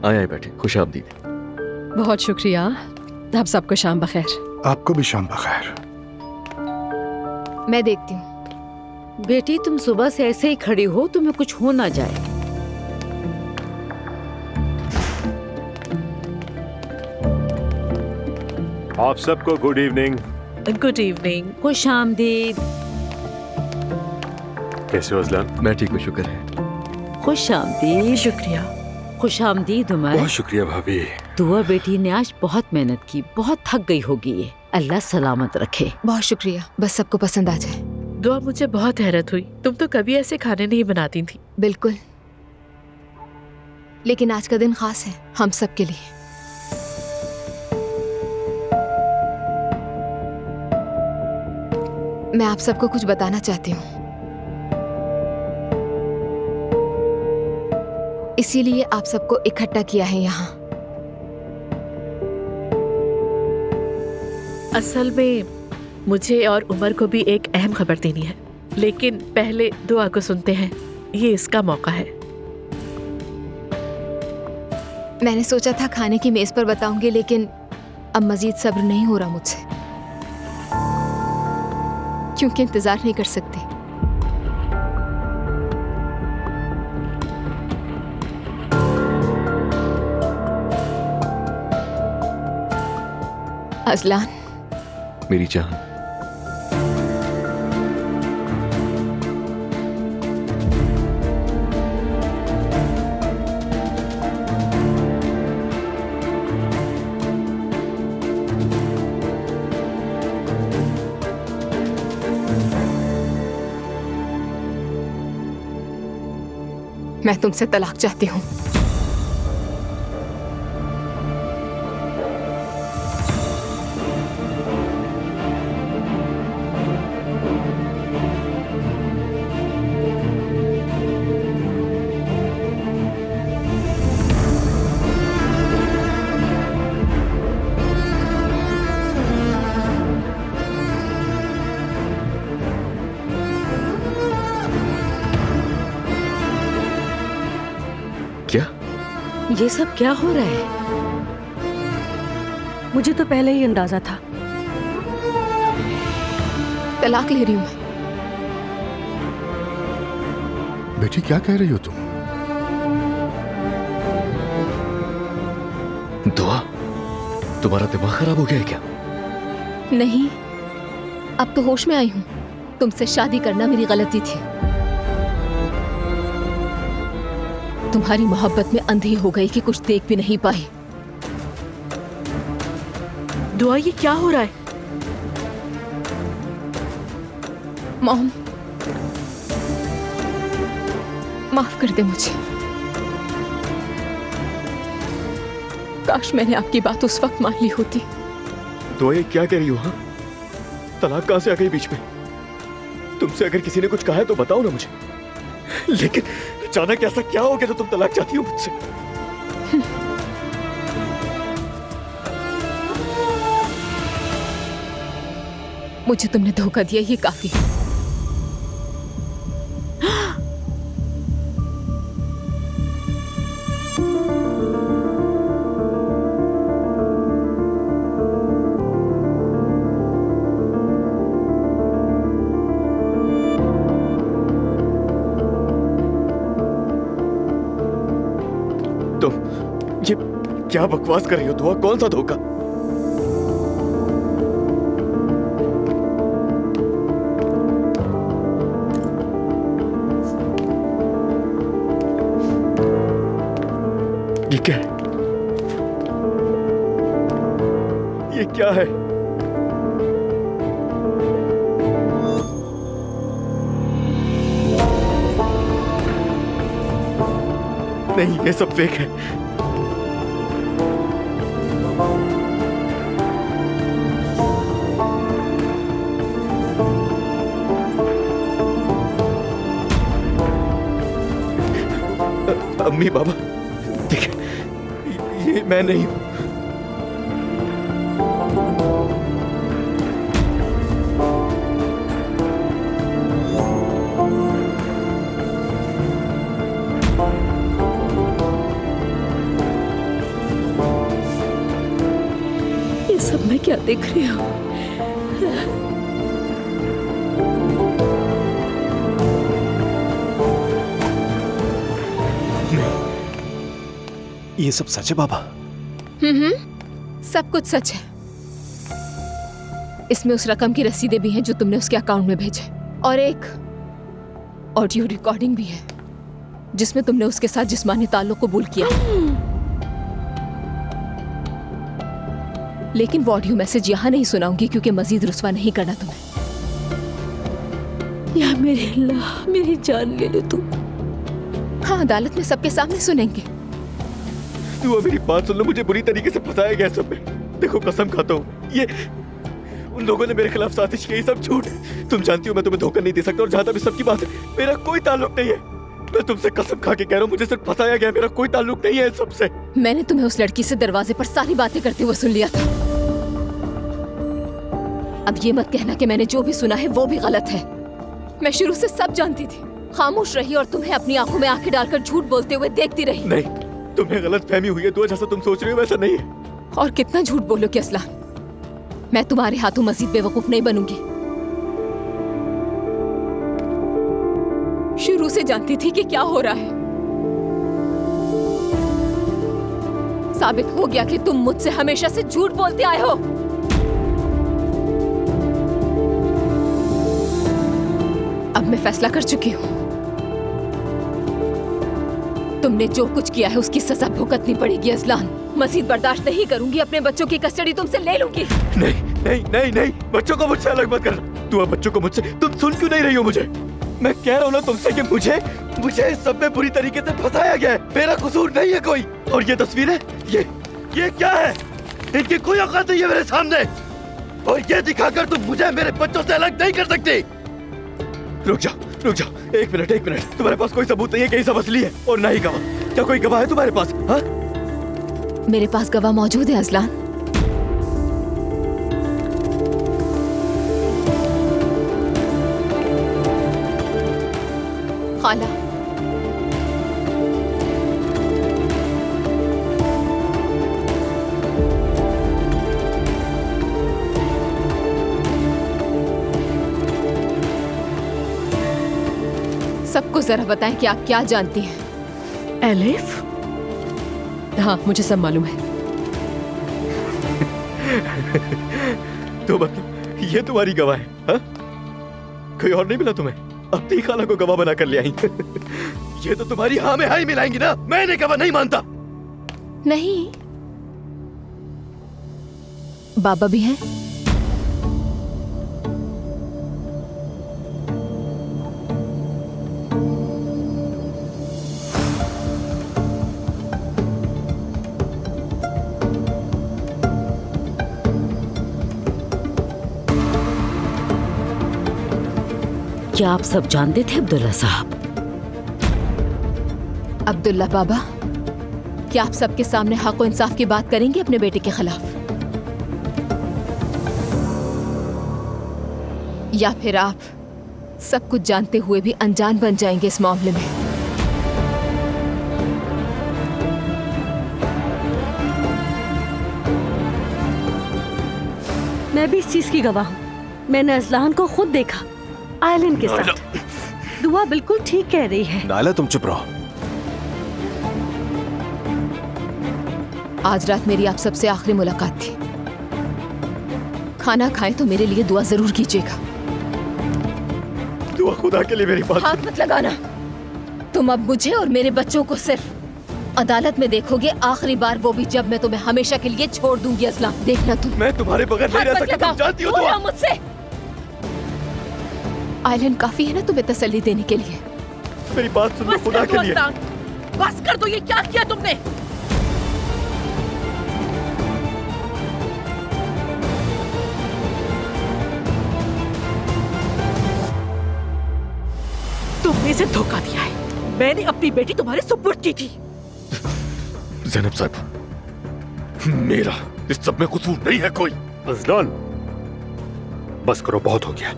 आए बैठे, खुश आमदीद। बहुत शुक्रिया। आप सबको शाम बखैर। आपको भी शाम बखैर। मैं देखती हूँ। बेटी तुम सुबह से ऐसे ही खड़ी हो, तुम्हें कुछ हो ना जाए। आप सबको गुड इवनिंग। Good evening. खुश आमदीद। कैसे हो अज़लान? मैं ठीक हूँ, शुक्र है। खुश आमदीद। शुक्रिया। खुश आमदीद उमर। बहुत शुक्रिया भाभी। दुआ बेटी ने आज बहुत मेहनत की, बहुत थक गई होगी ये। अल्लाह सलामत रखे। बहुत शुक्रिया, बस सबको पसंद आ जाए। दुआ, मुझे बहुत हैरत हुई, तुम तो कभी ऐसे खाने नहीं बनाती थी। बिल्कुल, लेकिन आज का दिन खास है हम सब के लिए। मैं आप सबको कुछ बताना चाहती हूँ, इसीलिए आप सबको इकट्ठा किया है यहाँ। असल में मुझे और उमर को भी एक अहम खबर देनी है, लेकिन पहले दुआ को सुनते हैं, ये इसका मौका है। मैंने सोचा था खाने की मेज पर बताऊंगी, लेकिन अब मजीद सब्र नहीं हो रहा मुझसे, क्योंकि इंतजार नहीं कर सकती। अज़लान, मेरी जान, मैं तुमसे तलाक चाहती हूँ। क्या? ये सब क्या हो रहा है? मुझे तो पहले ही अंदाजा था। तलाक ले रही हूँ मैं। बेटी क्या कह रही हो तुम? दुआ, तुम्हारा दिमाग खराब हो गया है क्या? नहीं, अब तो होश में आई हूँ। तुमसे शादी करना मेरी गलती थी। तुम्हारी मोहब्बत में अंधी हो गई कि कुछ देख भी नहीं पाई। दुआ, ये क्या हो रहा है? मॉम, माफ कर दे मुझे। काश मैंने आपकी बात उस वक्त मान ली होती। दुआ, ये क्या कह रही हो? हाँ, तलाक कहां से आ गई बीच में? तुमसे अगर किसी ने कुछ कहा है तो बताओ ना मुझे, लेकिन अचानक ऐसा क्या हो गया तो तुम तलाक चाहती हो मुझसे? मुझे तुमने धोखा दिया, ये काफी है। तुम ये क्या बकवास कर रही हो दुआ? कौन सा धोखा? ये क्या है? ये क्या है? नहीं, ये सब फेक है। अम्मी बाबा देखिए, ये मैं नहीं हूं। ये सब मैं क्या देख रही हूँ? ये सब सच है बाबा? सब कुछ सच है। इसमें उस रकम की रसीदें भी हैं जो तुमने उसके अकाउंट में भेजे, और एक ऑडियो रिकॉर्डिंग भी है जिसमें तुमने उसके साथ जिस्मानी ताल्लुक कबूल किया। लेकिन वो ऑडियो मैसेज यहां नहीं सुनाऊंगी क्योंकि मजीद रुस्वा नहीं करना तुम्हें। या मेरे अल्लाह, मेरी जान ले ले तुम। हाँ, अदालत में सबके सामने सुनेंगे। तू मेरी बात सुन लो, मुझे बुरी तरीके से फंसाया गया सब में। देखो कसम खाता हूँ, ये उन लोगों ने मेरे खिलाफ साजिश की, सब झूठ है। तुम जानती हो मैं तुम्हें धोखा नहीं दे सकता, और जहां तक सबकी बात है मेरा कोई ताल्लुक नहीं है। मैं तुमसे कसम खा के कह रहा हूँ, मुझे सिर्फ फंसाया गया, मेरा कोई ताल्लुक नहीं है सबसे। मैंने तुम्हें उस लड़की से दरवाजे पर सारी बातें करते हुए सुन लिया था। अब ये मत कहना कि मैंने जो भी सुना है वो भी गलत है। मैं शुरू से सब जानती थी, खामोश रही और तुम्हें अपनी आंखों में आंखें डालकर झूठ बोलते हुए देखती रही। नहीं, तुम्हें गलत फहमी हुई है। दुआ, जैसा तुम सोच रही हो वैसा नहीं है। और कितना झूठ बोलोगे असलान, मैं तुम्हारे हाथों मजीद बेवकूफ नहीं बनूंगी। शुरू से जानती थी कि क्या हो रहा है। साबित हो गया कि तुम मुझसे हमेशा से झूठ बोलते आए हो। अब मैं फैसला कर चुकी हूं, तुमने जो कुछ किया है उसकी सजा भुगतनी पड़ेगी असलान। मजीद बर्दाश्त नहीं करूंगी, अपने बच्चों की कस्टडी तुमसे ले लूंगी। नहीं नहीं नहीं नहीं, बच्चों को मुझसे अलग मत करना। तू अब बच्चों को मुझसे, तुम सुन क्यों नहीं रही हो मुझे? मैं कह रहा हूँ ना तुमसे कि मुझे इस सब में बुरी तरीके से फंसाया गया है। मेरा कसूर नहीं है कोई। और ये तस्वीरें, ये क्या है? इनकी कोई औकात नहीं है मेरे सामने, और ये दिखाकर तुम मुझे मेरे बच्चों से अलग नहीं कर सकती। रुक जाओ, एक मिनट। तुम्हारे पास कोई सबूत नहीं है कि ये सब असली है, और ना ही गवाह। क्या कोई गवाह है तुम्हारे पास? हाँ, मेरे पास गवाह मौजूद है असलान। खाला, सबको जरा बताएं कि आप क्या जानती हैं। एलिफ? हाँ, मुझे सब मालूम है। तो मतलब ये तुम्हारी गवाह है? हाँ? कोई और नहीं मिला तुम्हें? अपनी खाला को गवाह बना कर ले आई। ये तो तुम्हारी हाँ में हाँ ही मिलाएंगी ना। मैंने गवाह नहीं मानता। नहीं, बाबा भी हैं। क्या आप सब जानते थे अब्दुल्ला साहब? अब्दुल्ला बाबा, क्या आप सबके सामने हक और इंसाफ की बात करेंगे अपने बेटे के खिलाफ, या फिर आप सब कुछ जानते हुए भी अनजान बन जाएंगे इस मामले में? मैं भी इस चीज की गवाह हूँ। मैंने असलान को खुद देखा आयलन के साथ। दुआ बिल्कुल ठीक कह रही है। नायला, तुम चुप रहो। आज रात मेरी आप सबसे आखिरी मुलाकात थी। खाना खाएं तो मेरे लिए दुआ जरूर कीजिएगा। दुआ खुदा के लिए मेरी बात। हाथ मत लगाना। तुम अब मुझे और मेरे बच्चों को सिर्फ अदालत में देखोगे, आखिरी बार, वो भी जब मैं तुम्हें हमेशा के लिए छोड़ दूंगी। असलाम, देखना तुम। मैं तुम्हारे बगैर नहीं रह सकता, तुम जानती हो। दुआ मुझसे। आयलन काफी है ना तुम्हें तसल्ली देने के लिए? मेरी बात सुनो खुदा के लिए। बस कर दो, ये क्या किया तुमने? तुमने इसे धोखा दिया है। मैंने अपनी बेटी तुम्हारे सुपुर्द की थी। ज़ैनब साहब, मेरा इस सब में कसूर नहीं है कोई। अज़लान, बस करो, बहुत हो गया।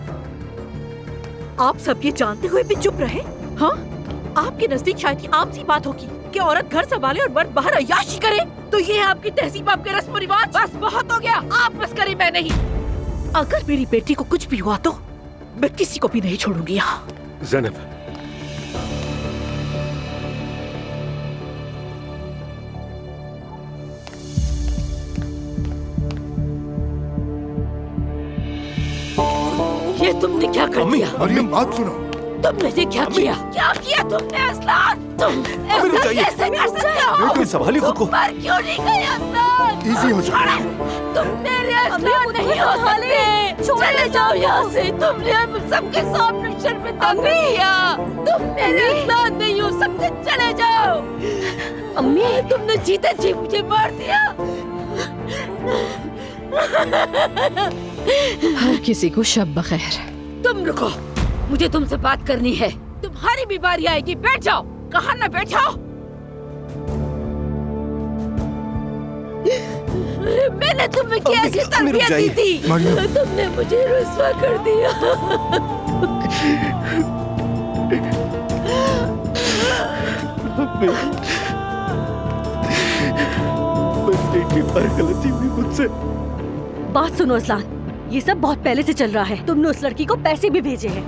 आप सब ये जानते हुए भी चुप रहे? हाँ, आपके नजदीक शायद ही आम सी बात होगी कि औरत घर संभाले और मर्द बाहर अय्याशी करे। तो ये है आपकी तहजीब, आपके रस्म रिवाज। बस बहुत हो गया, आप बस करें, मैं नहीं। अगर मेरी बेटी को कुछ भी हुआ तो मैं किसी को भी नहीं छोड़ूंगी यहाँ। ज़ैनब, ये तुमने क्या कर दिया? मरियम, बात सुनो। तुमने ये क्या किया? क्या किया तुमने अज़लान? तुम कैसे कर सकते हो? बेटी संभालिए खुद को। मर क्यों नहीं गए अज़लान? इजी हो जाए। तुम मेरे अज़लान नहीं हो सकते। चले जाओ यहाँ से। तुमने हम सबके सामने शर्मिंदा कर दिया। तुम मेरे अज़लान नहीं हो सकते, चले जाओ। अम्मी, तुमने जीते जी मुझे मार दिया। हर किसी को शब बखैर। तुम रुको, मुझे तुमसे बात करनी है। तुम्हारी भी बारी आएगी, बैठ जाओ। कहाँ ना बैठो। मैंने तुम्हें कैसी तरबियत दी थी? तुमने मुझे रुस्वा कर दिया। बस एक ही बार गलती हुई मुझसे। बात सुनो अज़लान, ये सब बहुत पहले से चल रहा है। तुमने उस लड़की को पैसे भी भेजे हैं।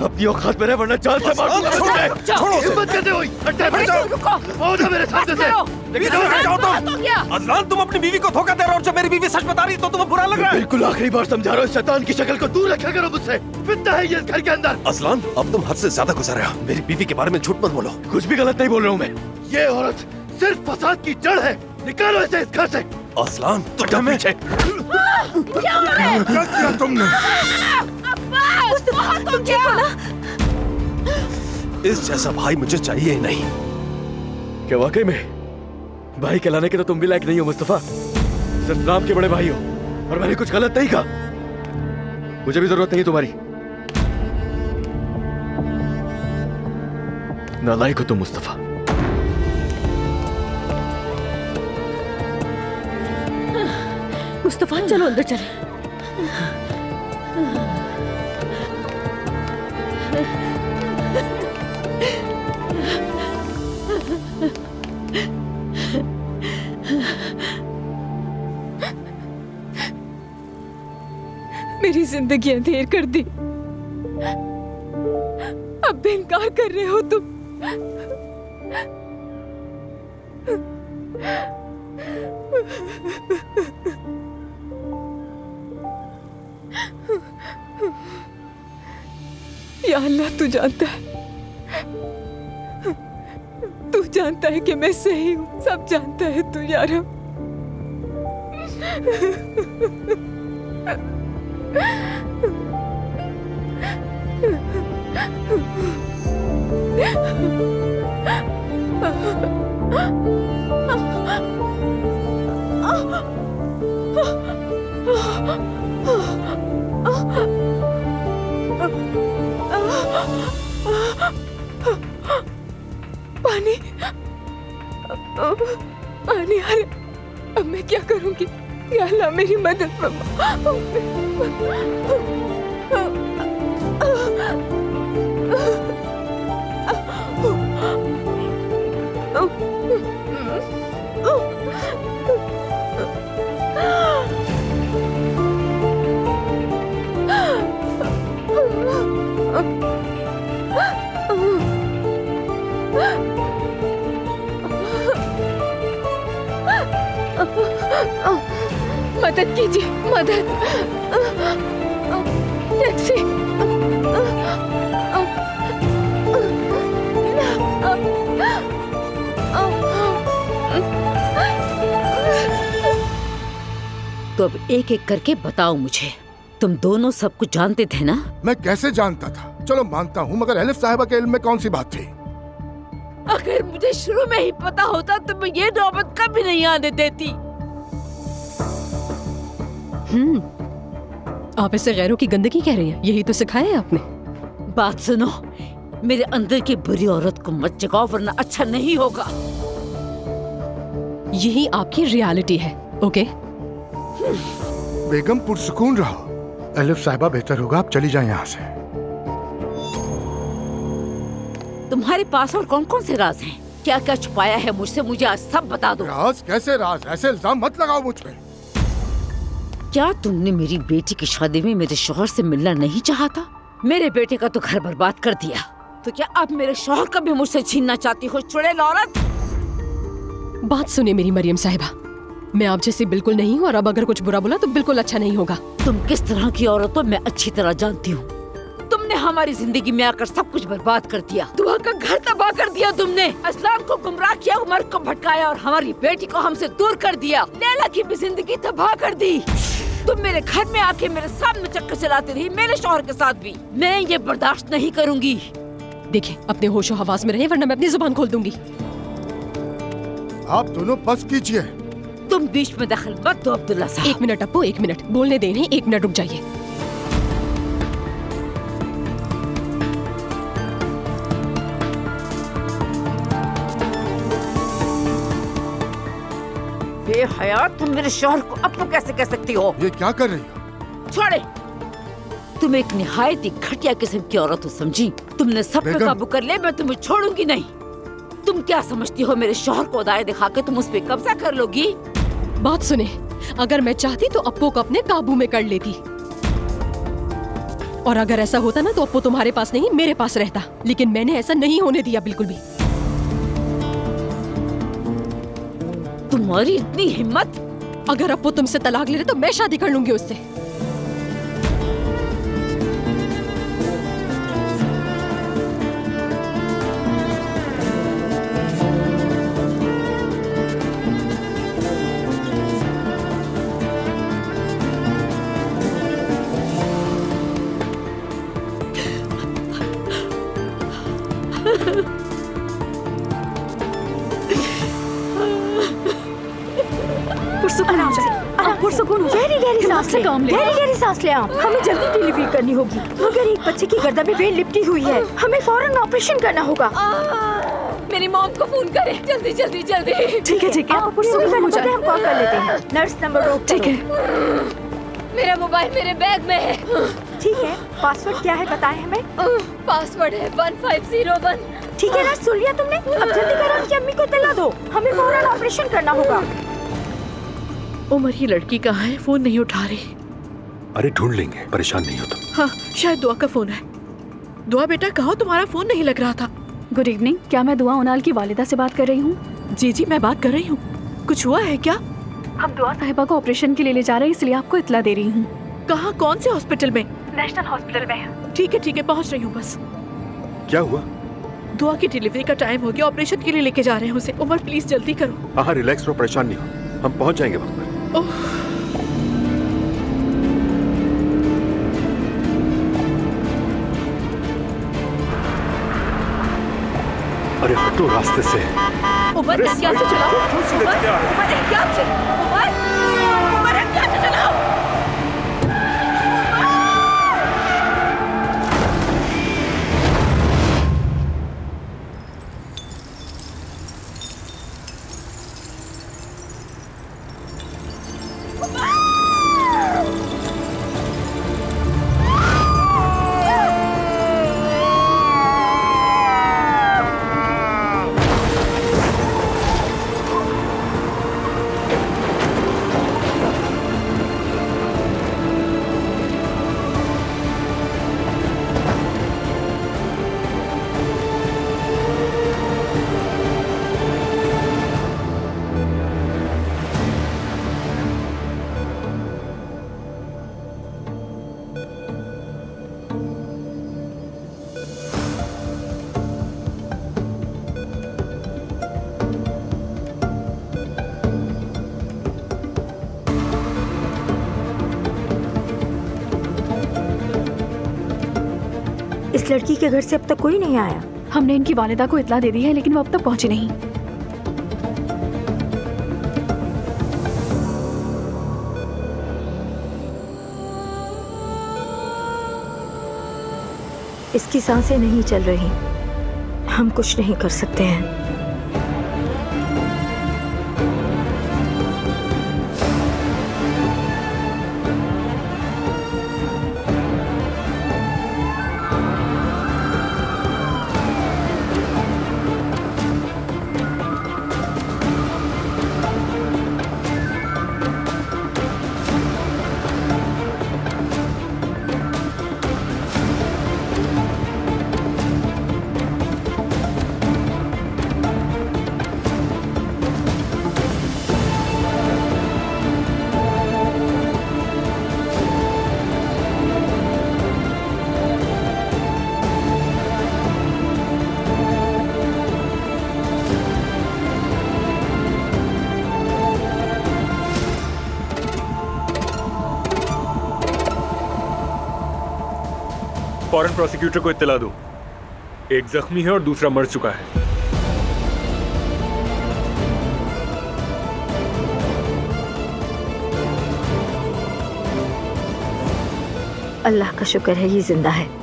अपनी औकात में रह, वरना जान से मार दूंगा तुझे। छोड़ो उसे। हिम्मत कैसे हुई? हट जाओ, रुको मेरे सामने से। लेकिन जाओ तुम। अज़लान, तुम अपनी बीवी को धोखा दे रहे हो और जब मेरी बीवी सच बता रही तो तुम्हें बुरा लग रहा है। बिल्कुल आखिरी बार समझा रहा हूँ, शैतान की शक्ल को दूर रखा करो मुझसे। फितना है ये इस घर के अंदर। अज़लान, अब तुम हद से ज्यादा गुजर रहे हो। मेरी बीवी के बारे में झूठ मत बोलो। कुछ भी गलत नहीं बोल रहा हूँ मैं। ये औरत सिर्फ फसाद की जड़ है। निकालो इसे इस घर से। अज़लान, तुम पीछे। क्या किया तुमने? इस जैसा भाई मुझे चाहिए ही नहीं। क्या वाकई में भाई कहलाने के तो तुम भी लायक नहीं हो मुस्तफा। सिर्फ नाम के बड़े भाई हो और मैंने कुछ गलत नहीं कहा। मुझे भी जरूरत नहीं तुम्हारी। नालायक हो तुम मुस्तफा। मुस्तफा, चलो अंदर चले। मेरी जिंदगी अंधेर कर दी। अब भी इनकार कर रहे हो तुम। या अल्लाह, तू जानता है, तू जानता है कि मैं सही हूँ। सब जानता है तू या रब। पानी, पानी। अरे अब मैं क्या करूंगी? या अल्लाह, मेरी मदद मदद कीजिए, मदद। टैक्सी। तो अब एक एक करके बताओ मुझे, तुम दोनों सब कुछ जानते थे ना? मैं कैसे जानता था? चलो मानता हूँ, मगर एलिफ साहिबा के इल्म में कौन सी बात थी? अगर मुझे शुरू में ही पता होता तो मैं ये नौबत कभी नहीं आने देती। आप इसे गैरों की गंदगी कह रही हैं, यही तो सिखाया है आपने। बात सुनो, मेरे अंदर की बुरी औरत को मत जगाओ वरना अच्छा नहीं होगा। यही आपकी रियलिटी है, ओके? बेगम पुरसुकून रहो। एलिफ साहिबा, बेहतर होगा आप चली जाएं यहाँ से। तुम्हारे पास और कौन कौन से राज हैं? क्या क्या छुपाया है मुझसे? मुझे आज सब बता दो। राज? कैसे राज? ऐसे इल्जाम मत लगाओ मुझ पे। क्या तुमने मेरी बेटी की शादी में मेरे शौहर से मिलना नहीं चाहा था? मेरे बेटे का तो घर बर्बाद कर दिया, तो क्या अब मेरे शौहर का भी मुझसे छीनना चाहती हो, चुड़ैल औरत? बात सुनिए मेरी मरियम साहिबा, मैं आप जैसी बिल्कुल नहीं हूँ और अब अगर कुछ बुरा बोला तो बिल्कुल अच्छा नहीं होगा। तुम किस तरह की औरत हो मैं अच्छी तरह जानती हूँ। तुमने हमारी जिंदगी में आकर सब कुछ बर्बाद कर दिया। दुआ का घर तबाह कर दिया तुमने। असलान को गुमराह किया, उमर को भटकाया और हमारी बेटी को हमसे दूर कर दिया। लैला की भी जिंदगी तबाह कर दी। तुम मेरे घर में आके मेरे सामने चक्कर चलाती रही, मेरे शौहर के साथ भी। मैं ये बर्दाश्त नहीं करूँगी। देखिए, अपने होशो हवास में रहे वरना मैं अपनी जुबान खोल दूंगी। आप दोनों बस कीजिए। तुम बीच में दखल मत दो अब्दुल्ला साहब। 1 मिनट अप्पू, 1 मिनट बोलने दे इन्हें। 1 मिनट रुक जाइए। बेहया, तुम मेरे शौहर को अप्पू कैसे कह सकती हो? ये क्या कर रही हो? छोड़े। तुम एक निहायत ही घटिया किस्म की औरत हो, समझी? तुमने सब पे काबू कर ले, मैं तुम्हें छोड़ूंगी नहीं। तुम क्या समझती हो मेरे शौहर को अदाए दिखा के तुम उस पे कब्जा कर लोगी? बात सुने, अगर मैं चाहती तो अप्पू को अपने काबू में कर लेती, और अगर ऐसा होता ना तो अप्पू तुम्हारे पास नहीं मेरे पास रहता, लेकिन मैंने ऐसा नहीं होने दिया बिल्कुल भी। तुम्हारी इतनी हिम्मत? अगर अप्पू तुमसे तलाक ले रहे तो मैं शादी कर लूंगी उससे। गहरी सांस ले आओ। हमें जल्दी डिलीवरी करनी होगी, मगर एक बच्चे की गर्दन में वेन लिपटी हुई है। हमें फौरन ऑपरेशन करना होगा। मेरी मॉम को फोन करें, जल्दी जल्दी जल्दी। ठीक है आप पुरसुकून हो जाए, हम कॉल कर लेते हैं। Nurse number 2। ठीक है। मेरा मोबाइल मेरे बैग में है। ठीक है, पासवर्ड क्या है बताएं हमें। पासवर्ड है 1501। ठीक है ना, सुन लिया तुमने? अब जल्दी करो, उनकी अम्मी को इत्तला दो, हमें फौरन ऑपरेशन करना होगा। उमर की लड़की कहाँ है? फोन नहीं उठा रही। अरे ढूंढ लेंगे, परेशान नहीं हो तुम। हाँ, शायद दुआ का फोन है। दुआ बेटा, कहो तुम्हारा फोन नहीं लग रहा था। गुड इवनिंग, क्या मैं दुआ उनाल की वालिदा से बात कर रही हूँ? जी जी, मैं बात कर रही हूँ। कुछ हुआ है क्या? हम दुआ साहिबा को ऑपरेशन के लिए ले जा रहे हैं, इसलिए आपको इत्तला दे रही हूँ। कहाँ? कौन से हॉस्पिटल में? नेशनल हॉस्पिटल में। ठीक है, पहुँच रही हूँ बस। क्या हुआ? दुआ की डिलीवरी का टाइम हो गया, ऑपरेशन के लिए लेके जा रहे हैं उसे। उमर प्लीज जल्दी करो। हाँ, रिलैक्स रहो, परेशान नहीं हो, हम पहुँच जाएंगे वक्त पर। अरे हटो रास्ते से। उमर एहतियात से चलाओ। उमर एहतियात से। उमर एहतियात से चलाओ। इस लड़की के घर से अब तक कोई नहीं आया। हमने इनकी वालिदा को इत्ला दे दी है, लेकिन वो अब तक पहुंची नहीं। इसकी सांसें नहीं चल रही, हम कुछ नहीं कर सकते हैं। फौरन प्रोसिक्यूटर को इत्तला दो। एक जख्मी है और दूसरा मर चुका है। अल्लाह का शुक्र है ये जिंदा है।